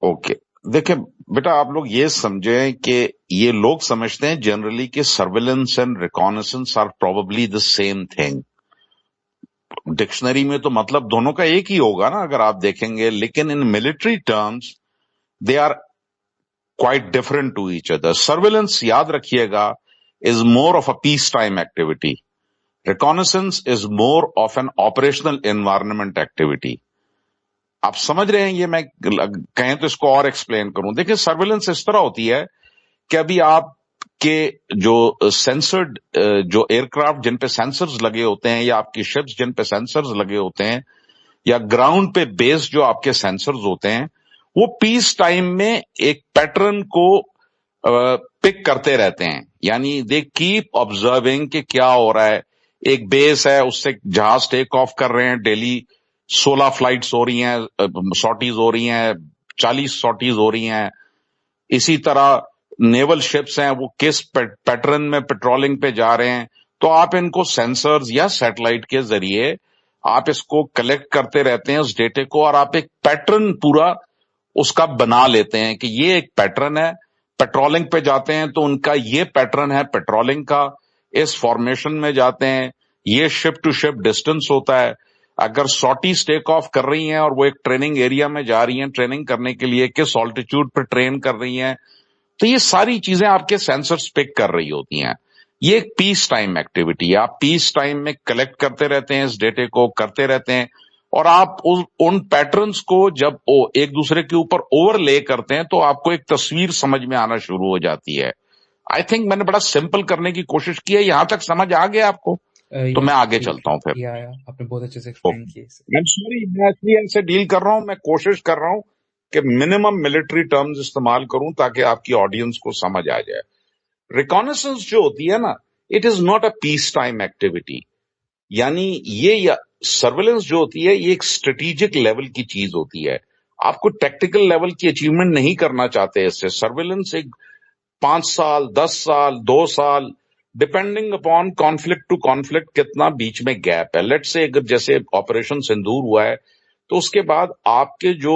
اوکے دیکھیں بیٹا، آپ لوگ یہ سمجھیں کہ یہ لوگ سمجھتے ہیں جنرلی کہ surveillance and reconnaissance are probably the same thing. Dictionary میں تو مطلب دونوں کا ایک ہی ہوگا نا اگر آپ دیکھیں گے، لیکن in military terms they are quite different to each other. Surveillance, یاد رکھیے گا, is more of a peacetime activity. Reconnaissance is more of an operational environment activity. آپ سمجھ رہے ہیں یہ؟ میں کہیں تو اس کو اور ایکسپلین کروں. دیکھیں سرویلنس اس طرح ہوتی ہے کہ ابھی آپ کے جو سینسرڈ جو ایئر کرافٹ جن پہ سینسرز لگے ہوتے ہیں، یا آپ کی شپس جن پہ سینسرز لگے ہوتے ہیں، یا گراؤنڈ پہ بیس جو آپ کے سینسرز ہوتے ہیں، وہ پیس ٹائم میں ایک پیٹرن کو پک کرتے رہتے ہیں. یعنی دے کیپ آبزرونگ کہ کیا ہو رہا ہے. ایک بیس ہے، اس سے جہاز ٹیک آف کر رہے ہیں، ڈیلی 16 فلائٹس ہو رہی ہیں، سارٹیز ہو رہی ہیں، 40 سارٹیز ہو رہی ہیں. اسی طرح نیول شپس ہیں، وہ کس پیٹرن میں پیٹرولنگ پہ جا رہے ہیں. تو آپ ان کو سینسرز یا سیٹلائٹ کے ذریعے آپ اس کو کلیکٹ کرتے رہتے ہیں اس ڈیٹے کو، اور آپ ایک پیٹرن پورا اس کا بنا لیتے ہیں کہ یہ ایک پیٹرن ہے. پیٹرولنگ پہ جاتے ہیں تو ان کا یہ پیٹرن ہے پیٹرولنگ کا، اس فارمیشن میں جاتے ہیں، یہ شپ ٹو شپ ڈسٹنس ہوتا ہے. اگر سارٹیز ٹیک آف کر رہی ہیں اور وہ ایک ٹریننگ ایریا میں جا رہی ہیں ٹریننگ کرنے کے لیے، کس آلٹیچیوڈ پہ ٹرین کر رہی ہیں، تو یہ ساری چیزیں آپ کے سینسرز پک کر رہی ہوتی ہیں. یہ ایک پیس ٹائم ایکٹیویٹی ہے. آپ پیس ٹائم میں کلیکٹ کرتے رہتے ہیں اس ڈیٹے کو، کرتے رہتے ہیں، اور آپ ان پیٹرنز کو جب ایک دوسرے کے اوپر اوور لے کرتے ہیں تو آپ کو ایک تصویر سمجھ میں آنا شروع ہو جاتی ہے. آئی تھنک میں نے بڑا سمپل کرنے کی کوشش کی ہے. یہاں تک سمجھ آ گیا آپ کو؟ تو میں آگے چلتا ہوں پھر. آپ نے بہت اچھے سے ایکسپلین کیا. سوری، میں اس لیے ایسے ڈیل کر رہا ہوں، میں کوشش کر رہا ہوں کہ منیمم ملٹری ٹرمز استعمال کروں تاکہ آپ کی آڈینس کو سمجھ آ جائے. ریکانیسنس جو ہوتی ہے نا، it is not a piece time activity. یعنی یہ سرویلنس جو ہوتی ہے یہ ایک اسٹریٹجک لیول کی چیز ہوتی ہے. آپ کو ٹیکٹیکل لیول کی اچیومنٹ نہیں کرنا چاہتے اس سے. سرویلنس ایک 5 سال 10 سال 2 سال depending upon conflict to conflict کتنا بیچ میں گیپ ہے. لیٹ سے اگر جیسے آپریشن سندور ہوا ہے تو اس کے بعد آپ کے جو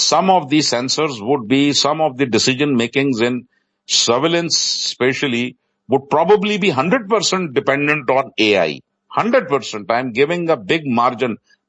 some of the sensors would be, some of the decision makings in surveillance especially would probably be 100% dependent on AI. 100%. I am giving a big margin.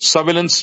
surveillance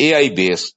AI based.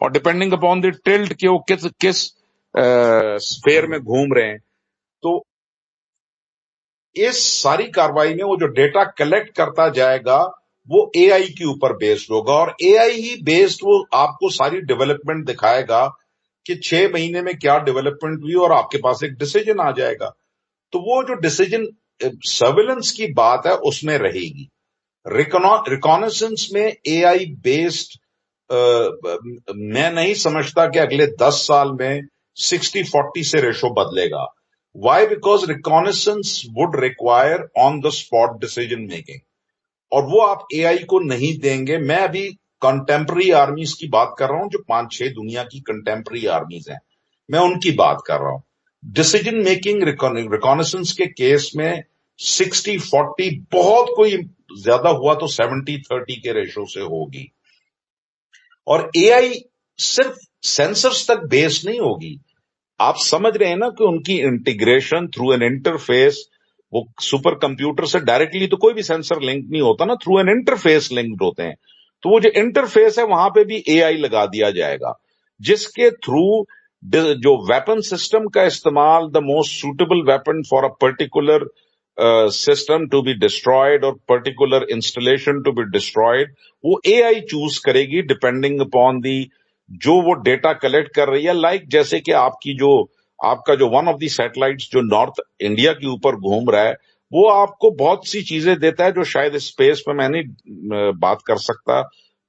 اور ڈپینڈنگ اپون دی ٹلٹ کہ وہ کس sphere میں گھوم رہے ہیں. تو اس ساری کاروائی میں وہ جو ڈیٹا کلیکٹ کرتا جائے گا وہ اے آئی کے اوپر بیسڈ ہوگا، اور اے آئی ہی بیسڈ وہ آپ کو ساری ڈیولپمنٹ دکھائے گا کہ 6 مہینے میں کیا ڈیولپمنٹ ہوئی، اور آپ کے پاس ایک ڈیسیجن آ جائے گا. تو وہ جو ڈیسیجن سرویلنس کی بات ہے اس میں رہے گی. ریکانیسنس میں اے آئی بیسڈ میں نہیں سمجھتا کہ اگلے 10 سال میں 60-40 سے ریشو بدلے گا. Why? Because reconnaissance would require on the spot decision making, اور وہ آپ اے آئی کو نہیں دیں گے. میں ابھی کنٹمپرری آرمیز کی بات کر رہا ہوں، جو 5-6 دنیا کی کنٹمپرری آرمیز ہیں، میں ان کی بات کر رہا ہوں. ڈیسیجن میکنگ ریکانیسنس کے کیس میں 60-40، بہت کوئی زیادہ ہوا تو 70-30 کے ریشو سے ہوگی. اور اے آئی صرف سینسرز تک بیس نہیں ہوگی. آپ سمجھ رہے ہیں نا کہ ان کی انٹیگریشن تھرو این انٹرفیس، وہ سپر کمپیوٹر سے ڈائریکٹلی تو کوئی بھی سینسر لنک نہیں ہوتا نا، تھرو این انٹرفیس لنکڈ ہوتے ہیں. تو وہ جو انٹرفیس ہے وہاں پہ بھی اے آئی لگا دیا جائے گا، جس کے تھرو جو ویپن سسٹم کا استعمال، the most suitable weapon for a particular system to be destroyed اور particular installation to be destroyed, وہ اے آئی چوز کرے گی ڈپینڈنگ اپون دی جو وہ ڈیٹا کلیکٹ کر رہی ہے. لائک جیسے کہ آپ کا جو ون آف دی سیٹلائٹس جو نارتھ انڈیا کے اوپر گھوم رہا ہے، وہ آپ کو بہت سی چیزیں دیتا ہے جو شاید اسپیس پہ میں نہیں بات کر سکتا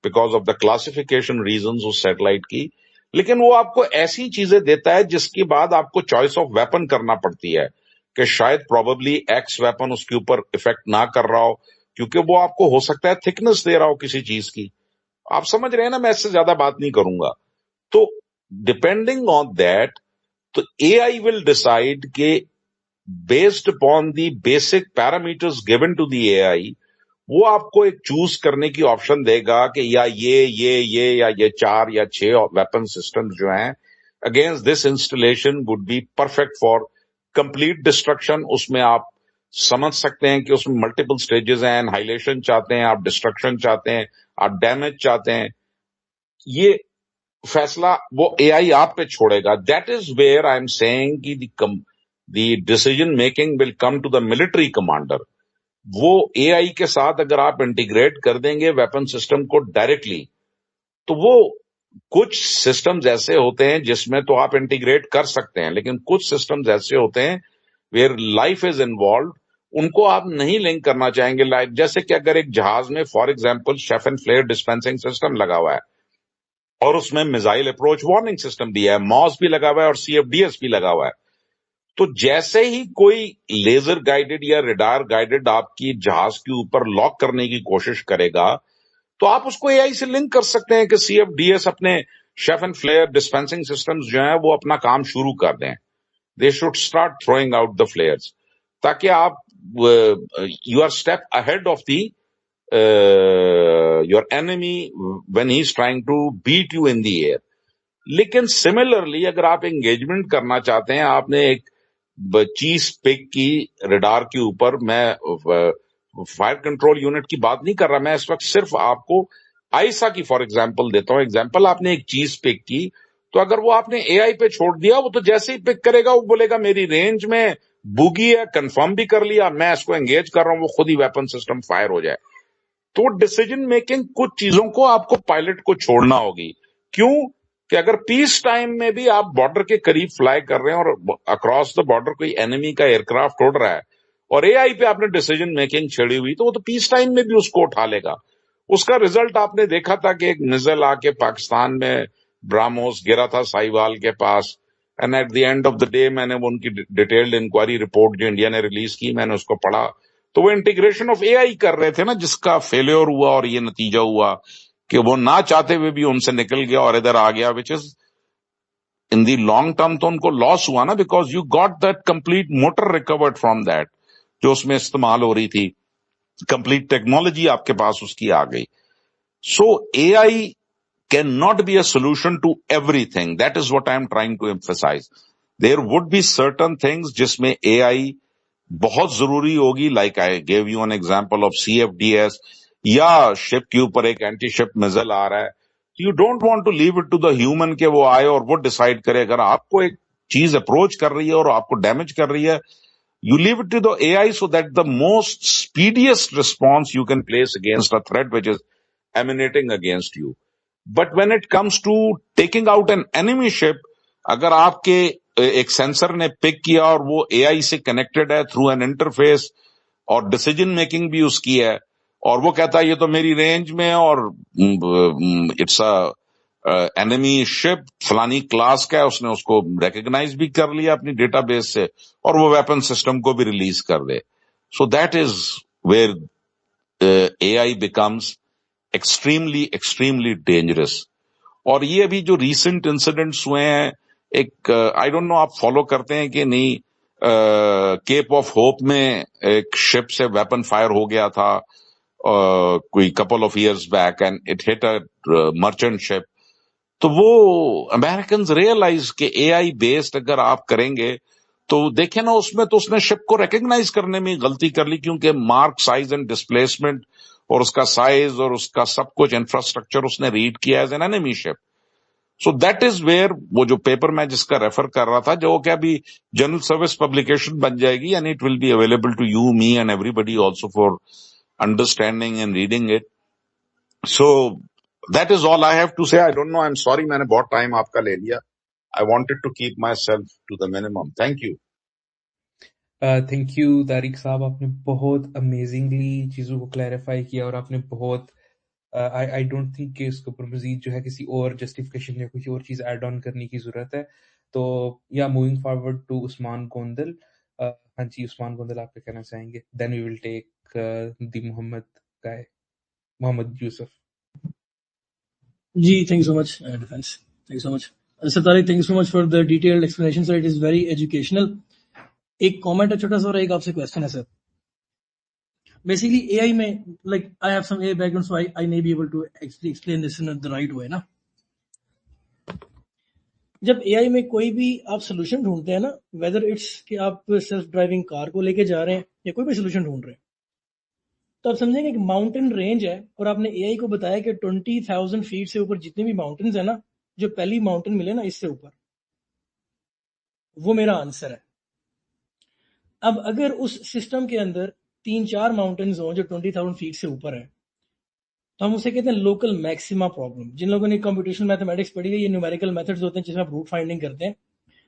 because of the classification reasons اس سیٹلائٹ کی، لیکن وہ آپ کو ایسی چیزیں دیتا ہے جس کے بعد آپ کو چوائس آف ویپن کرنا پڑتی ہے کہ شاید پروبیبلی ایکس ویپن اس کے اوپر افیکٹ نہ کر رہا ہو، کیونکہ وہ آپ کو ہو سکتا ہے تھکنس دے رہا ہو کسی چیز کی. آپ سمجھ رہے ہیں نا، میں اس سے زیادہ بات نہیں کروں گا. تو ڈپینڈنگ آن دیٹ، تو اے آئی ول ڈیسائڈ کہ based upon the basic parameters given to the A I, وہ آپ کو ایک چوز کرنے کی آپشن دے گا کہ یا یہ 4 یا 6 ویپن سسٹم جو ہیں against this installation would be perfect for complete destruction. اس میں آپ سمجھ سکتے ہیں کہ اس میں ملٹیپل سٹیجز ہیں، انہائلیشن چاہتے ہیں آپ، ڈسٹرکشن چاہتے ہیں آپ، ڈیمیج چاہتے ہیں. یہ فیصلہ وہ اے آئی آپ پہ چھوڑے گا. That is where I am seeing کہ the decision making will come to the military commander. وہ اے آئی کے ساتھ اگر آپ انٹیگریٹ کر دیں گے ویپن سسٹم کو ڈائریکٹلی، تو وہ کچھ سسٹمز ایسے ہوتے ہیں جس میں تو آپ انٹیگریٹ کر سکتے ہیں، لیکن کچھ سسٹمز ایسے ہوتے ہیں ویئر لائف از انوالوڈ، ان کو آپ نہیں لنک کرنا چاہیں گے. لائک جیسے کہ اگر ایک جہاز میں for example chaff and flare dispensing system لگا ہوا ہے، اور اس میں میزائل اپروچ وارننگ سسٹم بھی ہے، موس بھی لگا ہوا ہے اور سی ایف ڈی ایس بھی لگا ہوا ہے. تو جیسے ہی کوئی لیزر گائیڈڈ یا ریڈار گائیڈڈ آپ کی جہاز کے اوپر لاک کرنے کی کوشش کرے گا، تو آپ اس کو اے آئی سے لنک کر سکتے ہیں کہ سی ایف ڈی ایس اپنے chaff and flare dispensing systems جو ہیں وہ اپنا کام شروع کر دیں. They should start throwing out the flares, تاکہ آپ you are step ahead of the your enemy when he is trying to beat you in the air. لیکن سملرلی اگر آپ انگیجمنٹ کرنا چاہتے ہیں، آپ نے ایک چیز پک کی ریڈار کے اوپر، میں فائر کنٹرول یونٹ کی بات نہیں کر رہا، میں اس وقت صرف آپ کو آئسا کی فار ایگزامپل دیتا ہوں. ایگزامپل، آپ نے ایک چیز پک کی، تو اگر وہ آپ نے اے آئی پہ چھوڑ دیا، وہ تو جیسے ہی پک کرے گا وہ بولے گا میری رینج میں بوگی ہے، کنفرم بھی کر لیا، میں اس کو انگیج کر رہا ہوں، وہ خود ہی ویپن سسٹم فائر ہو جائے. تو ڈیسیجن میکنگ کچھ چیزوں کو آپ کو پائلٹ کو چھوڑنا ہوگی. کیوں کہ اگر پیس ٹائم میں بھی آپ بارڈر کے قریب فلائی کر رہے ہیں اور اکراس دا بارڈر کوئی اینیمی کا ایئر کرافٹ اڑ رہا ہے اور اے آئی پہ آپ نے ڈیسیجن میکنگ چھیڑی ہوئی، تو وہ تو پیس ٹائم میں بھی اس کو اٹھا لے گا. اس کا ریزلٹ آپ نے دیکھا تھا کہ ایک میزائل آ کے پاکستان میں براموس گرا تھا سائیوال کے پاس، and at the end of the day میں نے ان کی ڈیٹیلڈ انکوائری رپورٹ جو انڈیا نے ریلیز کی، میں نے اس کو پڑھا، تو وہ انٹیگریشن آف اے آئی کر رہے تھے نا، جس کا فیلئر ہوا اور یہ نتیجہ ہوا کہ وہ نہ چاہتے ہوئے بھی ان سے نکل گیا اور ادھر آ گیا، وچ از ان دی لانگ ٹرم تو ان کو لاس ہوا نا، because you got that complete motor record from that جو اس میں استعمال ہو رہی تھی، کمپلیٹ ٹیکنالوجی آپ کے پاس اس کی آ گئی. So A I cannot be a solution to everything. That is what I am trying to emphasize. There would be certain things جس میں اے آئی بہت ضروری ہوگی، like I give you an example of C F D S, یا ship کے اوپر ایک anti شپ missile آ رہا ہے، You don't want to leave it to the human کہ وہ آئے اور وہ ڈیسائیڈ کرے. اگر آپ کو ایک چیز اپروچ کر رہی ہے اور آپ کو ڈیمیج کر رہی ہے, you leave it to the AI so that the most speediest response you can place against a threat which is emanating against you. But when it comes to taking out an enemy ship, اگر آپ کے ایک sensor نے پک کیا اور وہ A آئی سے connected ہے تھرو این انٹرفیس اور ڈیسیجن میکنگ بھی اس کی ہے, اور وہ کہتا ہے یہ تو میری رینج میں اور اٹس انیمی شپ فلانی کلاس کا ہے, اس نے اس کو ریکگنائز بھی کر لیا اپنی ڈیٹا بیس سے اور وہ ویپن سسٹم کو بھی ریلیز کر دے. So that is where A I becomes extremely dangerous. اور یہ ابھی جو ریسنٹ انسیڈنٹس ہوئے ہیں, ایک آئی ڈونٹ نو آپ فالو کرتے ہیں کہ نہیں, کیپ آف ہوپ میں ایک شپ سے ویپن فائر ہو گیا تھا کوئی couple of years back and it hit a merchant ship. تو وہ امیریکنز ریئلائز کہ اے آئی بیسڈ اگر آپ کریں گے تو دیکھیں نا, اس میں تو اس نے شپ کو ریکگنائز کرنے میں غلطی کر لی, کیونکہ مارک سائز اینڈ ڈسپلیسمنٹ اور اس کا سائز اور اس کا سب کچھ انفراسٹرکچر اس نے ریڈ کیا as an enemy ship. So that is where وہ جو پیپر میں جس کا ریفر کر رہا تھا, جو کہ ابھی جنرل سروس پبلیکیشن بن جائے گی and it will be available to you, me and everybody also for understanding and reading it. So that is all I have to say. I don't know, I am sorry میں نے بہت time آپ کا لے لیا. I wanted to keep myself to the minimum. Thank you. Thank you Tariq sahib, آپ نے بہت امیزنگلی چیزوں کو کلیریفائی کیا, اور آپ نے بہت آئی ڈونٹ تھنک کہ اس کے اوپر مزید جو ہے کسی اور جسٹیفیکیشن یا کچھ اور چیز ایڈ آن کرنے کی ضرورت ہے. تو یا moving forward to Usman Gondal. ہاں جی عثمان گوندل, آپ کیا کہنا چاہیں گے؟ Then we will take the Muhammad Yousuf. جی thank you so much defence, thank you so much sir Tariq, thank you so much for the detailed explanation sir, it is very educational. ایک comment ہے چھوٹا سا اور ایک آپ سے کوشچن ہے سر. بیسیکلی اے آئی میں like I have some a background, so I may be able to explain this in the right way نا. جب اے آئی میں کوئی بھی آپ سولوشن ڈھونڈتے ہیں نا, ویدر اٹس کہ آپ سیلف ڈرائیونگ کار کو لے کے جا رہے ہیں یا کوئی بھی سولوشن ڈھونڈ رہے ہیں, تو آپ سمجھیں گے کہ ماؤنٹین رینج ہے اور آپ نے اے آئی کو بتایا کہ 20,000 فیٹ سے اوپر جتنے بھی ماؤنٹینز ہیں نا, جو پہلی ماؤنٹین ملے نا اس سے اوپر, وہ میرا آنسر ہے. اب اگر اس سسٹم کے اندر 3-4 ماؤنٹینز ہوں جو 20,000 فیٹ سے اوپر ہیں, تو ہم اسے کہتے ہیں لوکل میکسیما پرابلم. جن لوگوں نے کمپیوٹیشنل میتھمیٹکس پڑھی ہے, یہ نیومیریکل میتھڈز ہوتے ہیں جس میں آپ روٹ فائنڈنگ کرتے ہیں.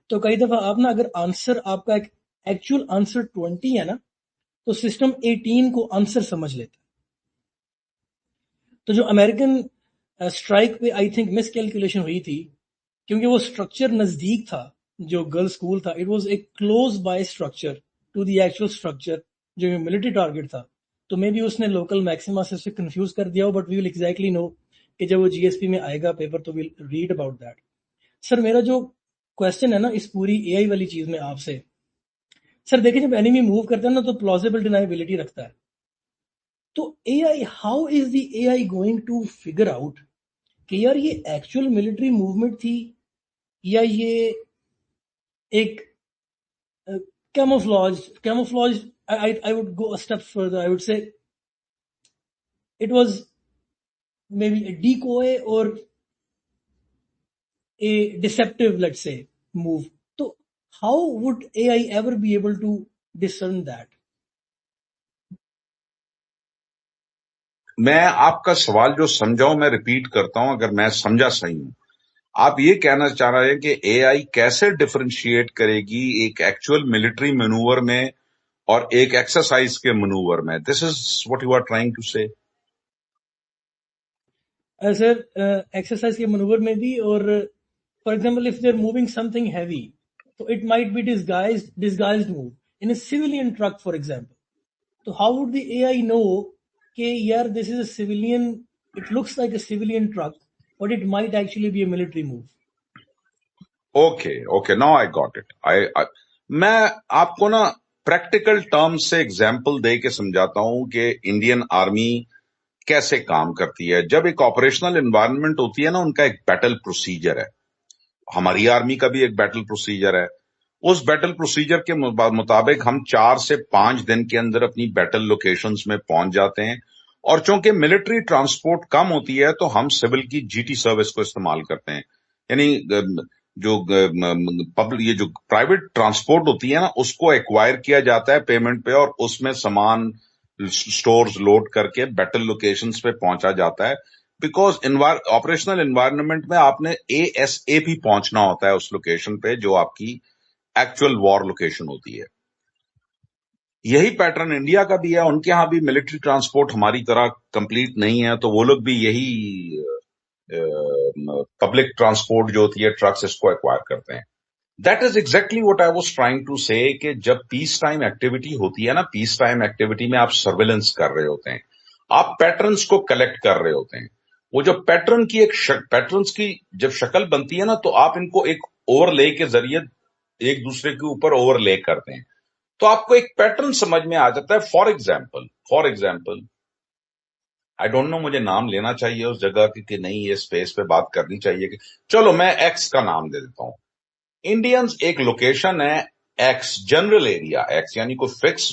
تو کئی دفعہ آپ نا اگر آنسر آپ کا ایکچوئل آنسر 20 ہے نا, تو سسٹم 18 کو آنسر سمجھ لیتا ہے. تو جو امریکن اسٹرائک پہ آئی تھنک مس کیلکولیشن ہوئی تھی, کیونکہ وہ اسٹرکچر نزدیک تھا جو گرل اسکول تھا, it was a close by structure to the actual structure جو ملٹری ٹارگیٹ تھا. تو مے بی اس نے لوکل میکسیما سے اسے کنفیوز کر دیا ہو, بٹ وی ول ایگزیکٹلی نو کہ جب وہ جی ایس پی میں آئے گا پیپر تو ویل ریڈ اباؤٹ دیٹ. سر میرا جو کوشچن ہے نا اس پوری اے آئی والی چیز میں آپ سے, سر دیکھیں جب اینیمی موو کرتا ہے نا تو پلازیبل ڈینائبلٹی رکھتا ہے. تو A I, how is the A I going to figure out کہ یار یہ ایکچوئل ملٹری موومنٹ تھی یا یہ ایک camouflage. I would go a step further. I would say it was maybe a decoy or a deceptive, let's say, move. So how would AI ever be able to discern that? میں آپ کا سوال جو سمجھاؤں میں repeat کرتا ہوں اگر میں سمجھا صحیح ہوں. آپ یہ کہنا چاہ رہے ہیں کہ اے آئی کیسے ڈفرینشیٹ کرے گی ایک ایکچوئل ملٹری مینوور میں اور ایک ایکسرسائز کے منوور میں. This is what you are trying to say. Sir exercise کے منوور میں بھی, اور for example if they are moving something heavy تو it might be disguised move in a civilian truck for example. تو how would the A I know کہ یار this is a civilian, it looks like a civilian truck but it might actually be a military move. Okay now I got it. میں آپ کو نا practical terms سے example دے کے سمجھاتا ہوں کہ انڈین آرمی کیسے کام کرتی ہے. جب ایک آپریشنل انوائرمنٹ ہوتی ہے نا, ان کا ایک بیٹل پروسیجر ہے. ہماری آرمی کا بھی ایک بیٹل پروسیجر ہے. اس بیٹل پروسیجر کے مطابق ہم 4 سے 5 دن کے اندر اپنی بیٹل لوکیشنز میں پہنچ جاتے ہیں اور چونکہ ملٹری ٹرانسپورٹ کم ہوتی ہے تو ہم سول کی جی ٹی سروس کو استعمال کرتے ہیں. یعنی جو یہ جو پرائیویٹ ٹرانسپورٹ ہوتی ہے نا اس کو ایکوائر کیا جاتا ہے پیمنٹ پہ، اور اس میں سامان سٹورز لوڈ کر کے بیٹر لوکیشنز پہ پہنچا جاتا ہے. بیکاز آپریشنل انوائرمنٹ میں آپ نے ASA بھی پہنچنا ہوتا ہے اس لوکیشن پہ جو آپ کی ایکچوئل وار لوکیشن ہوتی ہے. یہی پیٹرن انڈیا کا بھی ہے. ان کے ہاں بھی ملٹری ٹرانسپورٹ ہماری طرح کمپلیٹ نہیں ہے، تو وہ لوگ بھی یہی پبلک ٹرانسپورٹ جو ہوتی ہے ٹرکس اس کو ایکوائر کرتے ہیں. That is exactly what I was trying to say کہ جب پیس ٹائم ایکٹیویٹی ہوتی ہے نا، پیس ٹائم ایکٹیویٹی میں آپ سرویلنس کر رہے ہوتے ہیں، آپ پیٹرنس کو کلیکٹ کر رہے ہوتے ہیں. وہ جو پیٹرن کی پیٹرنس کی جب شکل بنتی ہے نا تو آپ ان کو ایک اوور لے کے ذریعے ایک دوسرے کے اوپر اوور لے کرتے ہیں تو آپ کو ایک پیٹرن سمجھ میں آ جاتا ہے. For example I don't know مجھے نام لینا چاہیے اس جگہ کی کہ نہیں، یہ اسپیس پہ بات کرنی چاہیے کہ چلو میں ایکس کا نام دے دیتا ہوں. انڈینز ایک لوکیشن ہے ایکس، جنرل ایریا ایکس، یعنی کوئی fix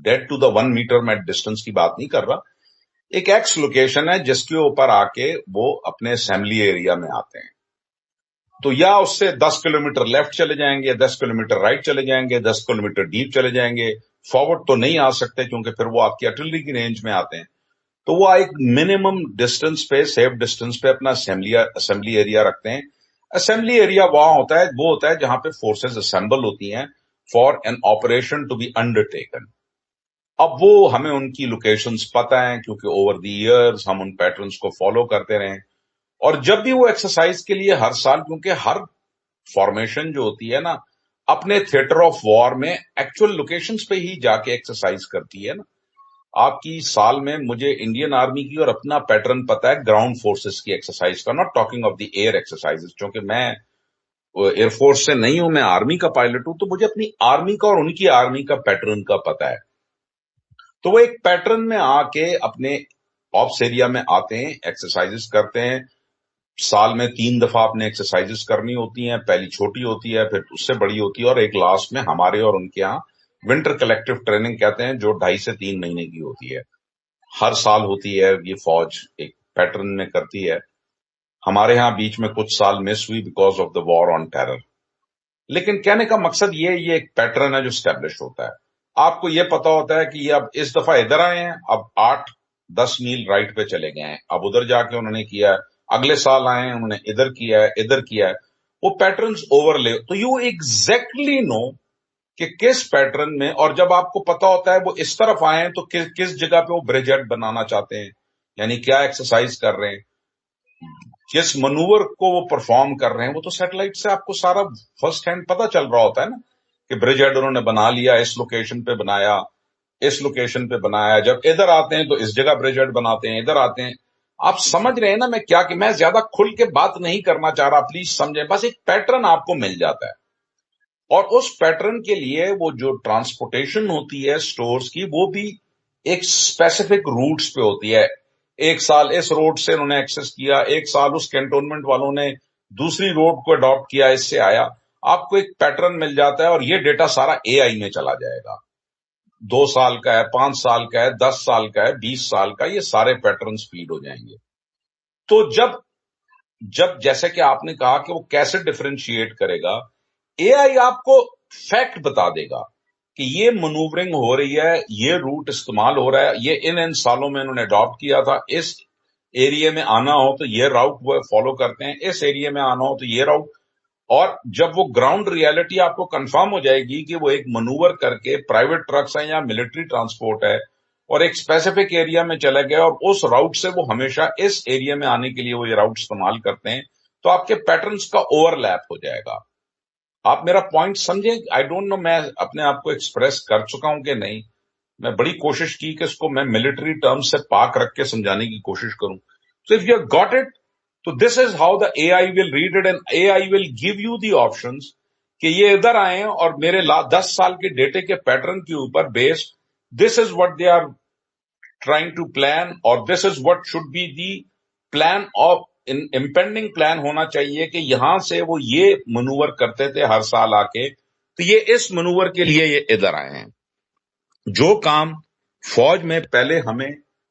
dead to the 1 metre میں ڈسٹینس کی بات نہیں کر رہا. ایک ایکس لوکیشن ہے جس کے اوپر آ کے وہ اپنے اسمبلی ایریا میں آتے ہیں. تو یا اس سے 10 کلومیٹر لیفٹ چلے جائیں گے، 10 کلومیٹر رائٹ چلے جائیں گے، 10 کلومیٹر ڈیپ چلے جائیں گے. فارورڈ تو نہیں آ سکتے کیونکہ پھر وہ آپ کی آرٹلری کی رینج میں آتے ہیں. تو وہ ایک منیمم ڈسٹینس پہ، سیف ڈسٹینس پہ اپنا اسمبلی ایریا رکھتے ہیں. اسمبلی ایریا وہاں ہوتا ہے، وہ ہوتا ہے جہاں پہ فورسز اسمبل ہوتی ہیں for an operation to be undertaken. اب وہ ہمیں ان کی لوکیشنز پتہ ہیں کیونکہ اوور دی ایئرز ہم ان پیٹرنز کو فالو کرتے رہے. اور جب بھی وہ ایکسرسائز کے لیے ہر سال، کیونکہ ہر فارمیشن جو ہوتی ہے نا اپنے تھیٹر آف وار میں ایکچوئل لوکیشنز پہ ہی جا کے ایکسرسائز کرتی ہے نا. آپ کی سال میں مجھے انڈین آرمی کی اور اپنا پیٹرن پتا ہے گراؤنڈ فورسز کی ایکسرسائز کا، not talking of the air exercise, کیونکہ میں ایئر فورس سے نہیں ہوں، میں آرمی کا پائلٹ ہوں، تو مجھے اپنی آرمی کا اور ان کی آرمی کا پیٹرن کا پتا ہے. تو وہ ایک پیٹرن میں آ کے اپنے آپس ایریا میں آتے ہیں، ایکسرسائز کرتے ہیں. سال میں 3 دفعہ اپنے ایکسرسائز کرنی ہوتی ہیں. پہلی چھوٹی ہوتی ہے، پھر اس سے بڑی ہوتی ہے، اور ایک لاسٹ میں ہمارے اور ان کے ہاں ونٹر کلیکٹیو ٹریننگ کہتے ہیں جو 2.5 سے 3 مہینے کی ہوتی ہے. ہر سال ہوتی ہے، یہ فوج ایک پیٹرن میں کرتی ہے. ہمارے ہاں بیچ میں کچھ سال مس ہوئی because of the war on terror. لیکن کہنے کا مقصد یہ ایک پیٹرن ہے جو اسٹیبلش ہوتا ہے. آپ کو یہ پتا ہوتا ہے کہ یہ اب اس دفعہ ادھر آئے ہیں، اب 8-10 میل رائٹ پہ چلے گئے ہیں، اب ادھر جا کے انہوں نے کیا ہے. اگلے سال آئے ہیں، انہوں نے ادھر کیا ہے، ادھر کیا ہے. وہ پیٹرنز اوور لے، تو یو ایگزیکٹلی نو کہ کس پیٹرن میں. اور جب آپ کو پتا ہوتا ہے وہ اس طرف آئے ہیں تو کس جگہ پہ وہ برج ہیڈ بنانا چاہتے ہیں، یعنی کیا ایکسرسائز کر رہے ہیں، جس منور کو وہ پرفارم کر رہے ہیں، وہ تو سیٹلائٹ سے آپ کو سارا فرسٹ ہینڈ پتا چل رہا ہوتا ہے نا کہ برج ہیڈ انہوں نے بنا لیا، اس لوکیشن پہ بنایا، اس لوکیشن پہ بنایا. جب ادھر آتے ہیں تو اس جگہ برج ہیڈ بناتے ہیں، ادھر آتے ہیں. آپ سمجھ رہے ہیں نا میں کیا، کہ میں زیادہ کھل کے بات نہیں کرنا چاہ رہا، پلیز سمجھیں. بس ایک پیٹرن آپ کو مل جاتا ہے، اور اس پیٹرن کے لیے وہ جو ٹرانسپورٹیشن ہوتی ہے سٹورز کی، وہ بھی ایک اسپیسیفک روٹس پہ ہوتی ہے. ایک سال اس روڈ سے انہوں نے ایکسس کیا، ایک سال اس کینٹونمنٹ والوں نے دوسری روڈ کو اڈاپٹ کیا، اس سے آیا. آپ کو ایک پیٹرن مل جاتا ہے، اور یہ ڈیٹا سارا AI میں چلا جائے گا. 2 سال کا ہے، 5 سال کا ہے، 10 سال کا ہے، 20 سال کا، یہ سارے پیٹرنز فیڈ ہو جائیں گے. تو جب جیسے کہ آپ نے کہا کہ وہ کیسے ڈفرینشیٹ کرے گا، AI آپ کو فیکٹ بتا دے گا کہ یہ منوورنگ ہو رہی ہے، یہ روٹ استعمال ہو رہا ہے، یہ ان سالوں میں انہوں نے اڈاپٹ کیا تھا. اس ایریا میں آنا ہو تو یہ راؤٹ وہ فالو کرتے ہیں، اس ایریا میں آنا ہو تو یہ راؤٹ. اور جب وہ گراؤنڈ ریالٹی آپ کو کنفرم ہو جائے گی کہ وہ ایک منور کر کے پرائیویٹ ٹرکس ہیں یا ملٹری ٹرانسپورٹ ہے اور ایک اسپیسیفک ایریا میں چلے گئے اور اس راؤٹ سے وہ ہمیشہ اس ایریا میں آنے کے لیے وہ یہ راؤٹ استعمال کرتے ہیں، تو آپ کے پیٹرنز کا اوور لیپ ہو جائے گا. آپ میرا پوائنٹ سمجھیں. آئی ڈونٹ نو میں اپنے آپ کو ایکسپریس کر چکا ہوں کہ نہیں. میں بڑی کوشش کی کہ اس کو میں ملٹری ٹرم سے پاک رکھ کے سمجھانے کی کوشش کروں. So if you got it, تو this is how the AI will read it, and AI will give you the options کہ یہ ادھر آئے ہیں اور میرے 10 سال کے ڈیٹے کے پیٹرن کے اوپر based this is what they are trying to plan, اور this is what should be the plan of impending plan ہونا چاہیے کہ یہاں سے وہ یہ منور کرتے تھے ہر سال آ کے، تو یہ اس منور کے لیے یہ ادھر آئے ہیں. جو کام فوج میں پہلے ہمیں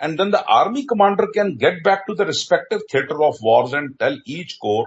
and then the army commander can get back to the respective theater of wars and tell each corps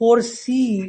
foresee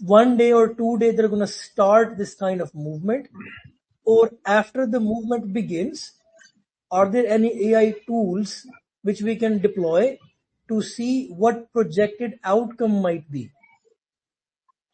1 day or 2 days they're going to start this kind of movement, or after the movement begins, are there any AI tools which we can deploy to see what projected outcome might be?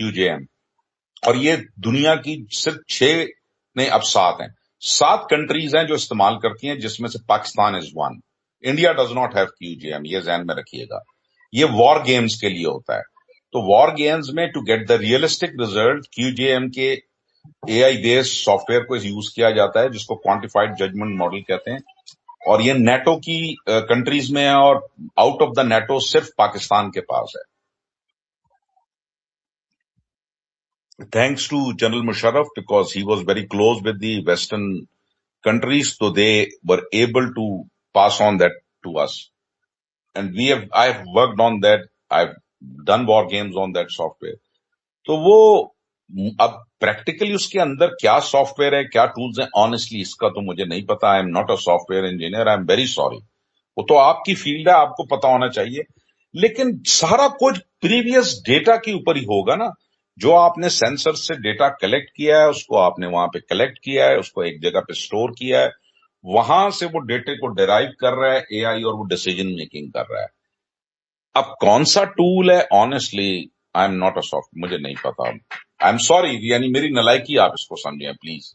QJM, اور یہ دنیا کی صرف 6 نہیں اب 7 ہیں. 7 countries ہیں جو استعمال کرتی ہیں، جس میں سے Pakistan is one. India does not have QJM، یہ ذہن میں رکھیے گا. یہ وار گیمز کے لیے ہوتا ہے. تو وار گیمز میں to get the realistic result QJM کے AI بیس سافٹ ویئر کو یوز کیا جاتا ہے، جس کو کوانٹیفائڈ ججمنٹ ماڈل کہتے ہیں. اور یہ نیٹو کی کنٹریز میں ہے، اور آؤٹ آف دا نیٹو صرف پاکستان کے پاس ہے. Thanks to General Musharraf, because he was very close with the Western countries, so they were able to pass on that to us. And I've worked on that. I've done war games on that software. تو وہ اب practically اس کے اندر کیا soft where ہے، کیا tools ہیں، honestly اس کا تو مجھے نہیں پتا. I am not a soft where engineer, I am very sorry. وہ تو آپ کی فیلڈ ہے، آپ کو پتا ہونا چاہیے. لیکن سارا کچھ پریویس ڈیٹا کے اوپر ہی ہوگا نا. جو آپ نے سینسر سے ڈیٹا کلیکٹ کیا ہے، اس کو آپ نے وہاں پہ کلیکٹ کیا ہے، اس کو ایک جگہ پہ اسٹور کیا ہے، وہاں سے وہ ڈیٹا کو ڈیرائیو کر رہا ہے AI، اور وہ ڈیسیجن میکنگ کر رہا ہے. اب کون سا ٹول ہے، honestly I am not a soft, مجھے نہیں پتا. آئی ایم سوری، یعنی میری نلائکی آپ اس کو سمجھیں please.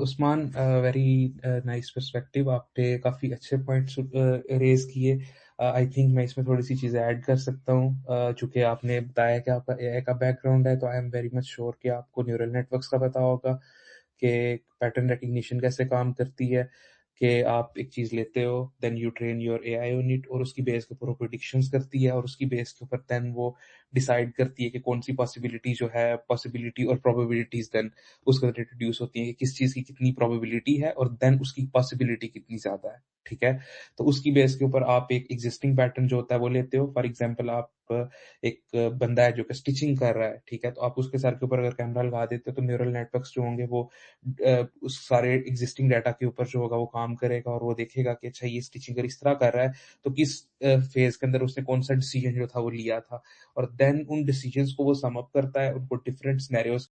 Usman, very nice perspective. آپ نے کافی اچھے پوائنٹس ریز کیے. آئی تھنک میں اس میں تھوڑی سی چیزیں ایڈ کر سکتا ہوں. چونکہ آپ نے بتایا کہ آپ کا AI کا بیک گراؤنڈ ہے، تو I am very much sure کہ آپ کو نیورل نیٹ ورکس کا پتا ہوگا کہ پیٹرن ریکگنیشن کیسے کام کرتی ہے. کہ آپ ایک چیز لیتے ہو، then you train your AI on it، اور اس کی بیس کے اوپر وہ پریڈکشنز کرتی ہے، اور اس کی بیس کے اوپر دین وہ ڈیسائیڈ کرتی ہے کہ کون سی پاسبلٹی جو ہے، پاسبلٹی اور پروبیبلٹیز دین اس کے انٹروڈیوس ہوتی ہیں کہ کس چیز کی کتنی پروبیبلٹی ہے، اور دین اس کی پاسبلٹی کتنی زیادہ ہے. ٹھیک ہے. تو اس کی بیس کے اوپر آپ ایک ایگزسٹنگ پیٹرن جو ہوتا ہے وہ لیتے ہو. فار ایگزامپل آپ ایک بندہ ہے جو کہ اسٹیچنگ کر رہا ہے، ٹھیک ہے، تو آپ اس کے سر کے اوپر اگر کیمرہ لگا دیتے تو نیورل نیٹ ورکس جو ہوں گے وہ اس سارے ایگزسٹنگ ڈیٹا کے اوپر جو ہوگا وہ کام کرے گا، اور وہ دیکھے گا کہ اچھا یہ اسٹیچنگ اس طرح کر رہا ہے تو کس فیز کے اندر اس نے کون سا ڈیسیجن جو تھا وہ لیا تھا، اور دین ان ڈیسیجنس کو وہ سم اپ کرتا ہے، ان کو ڈفرینٹ سینیریوز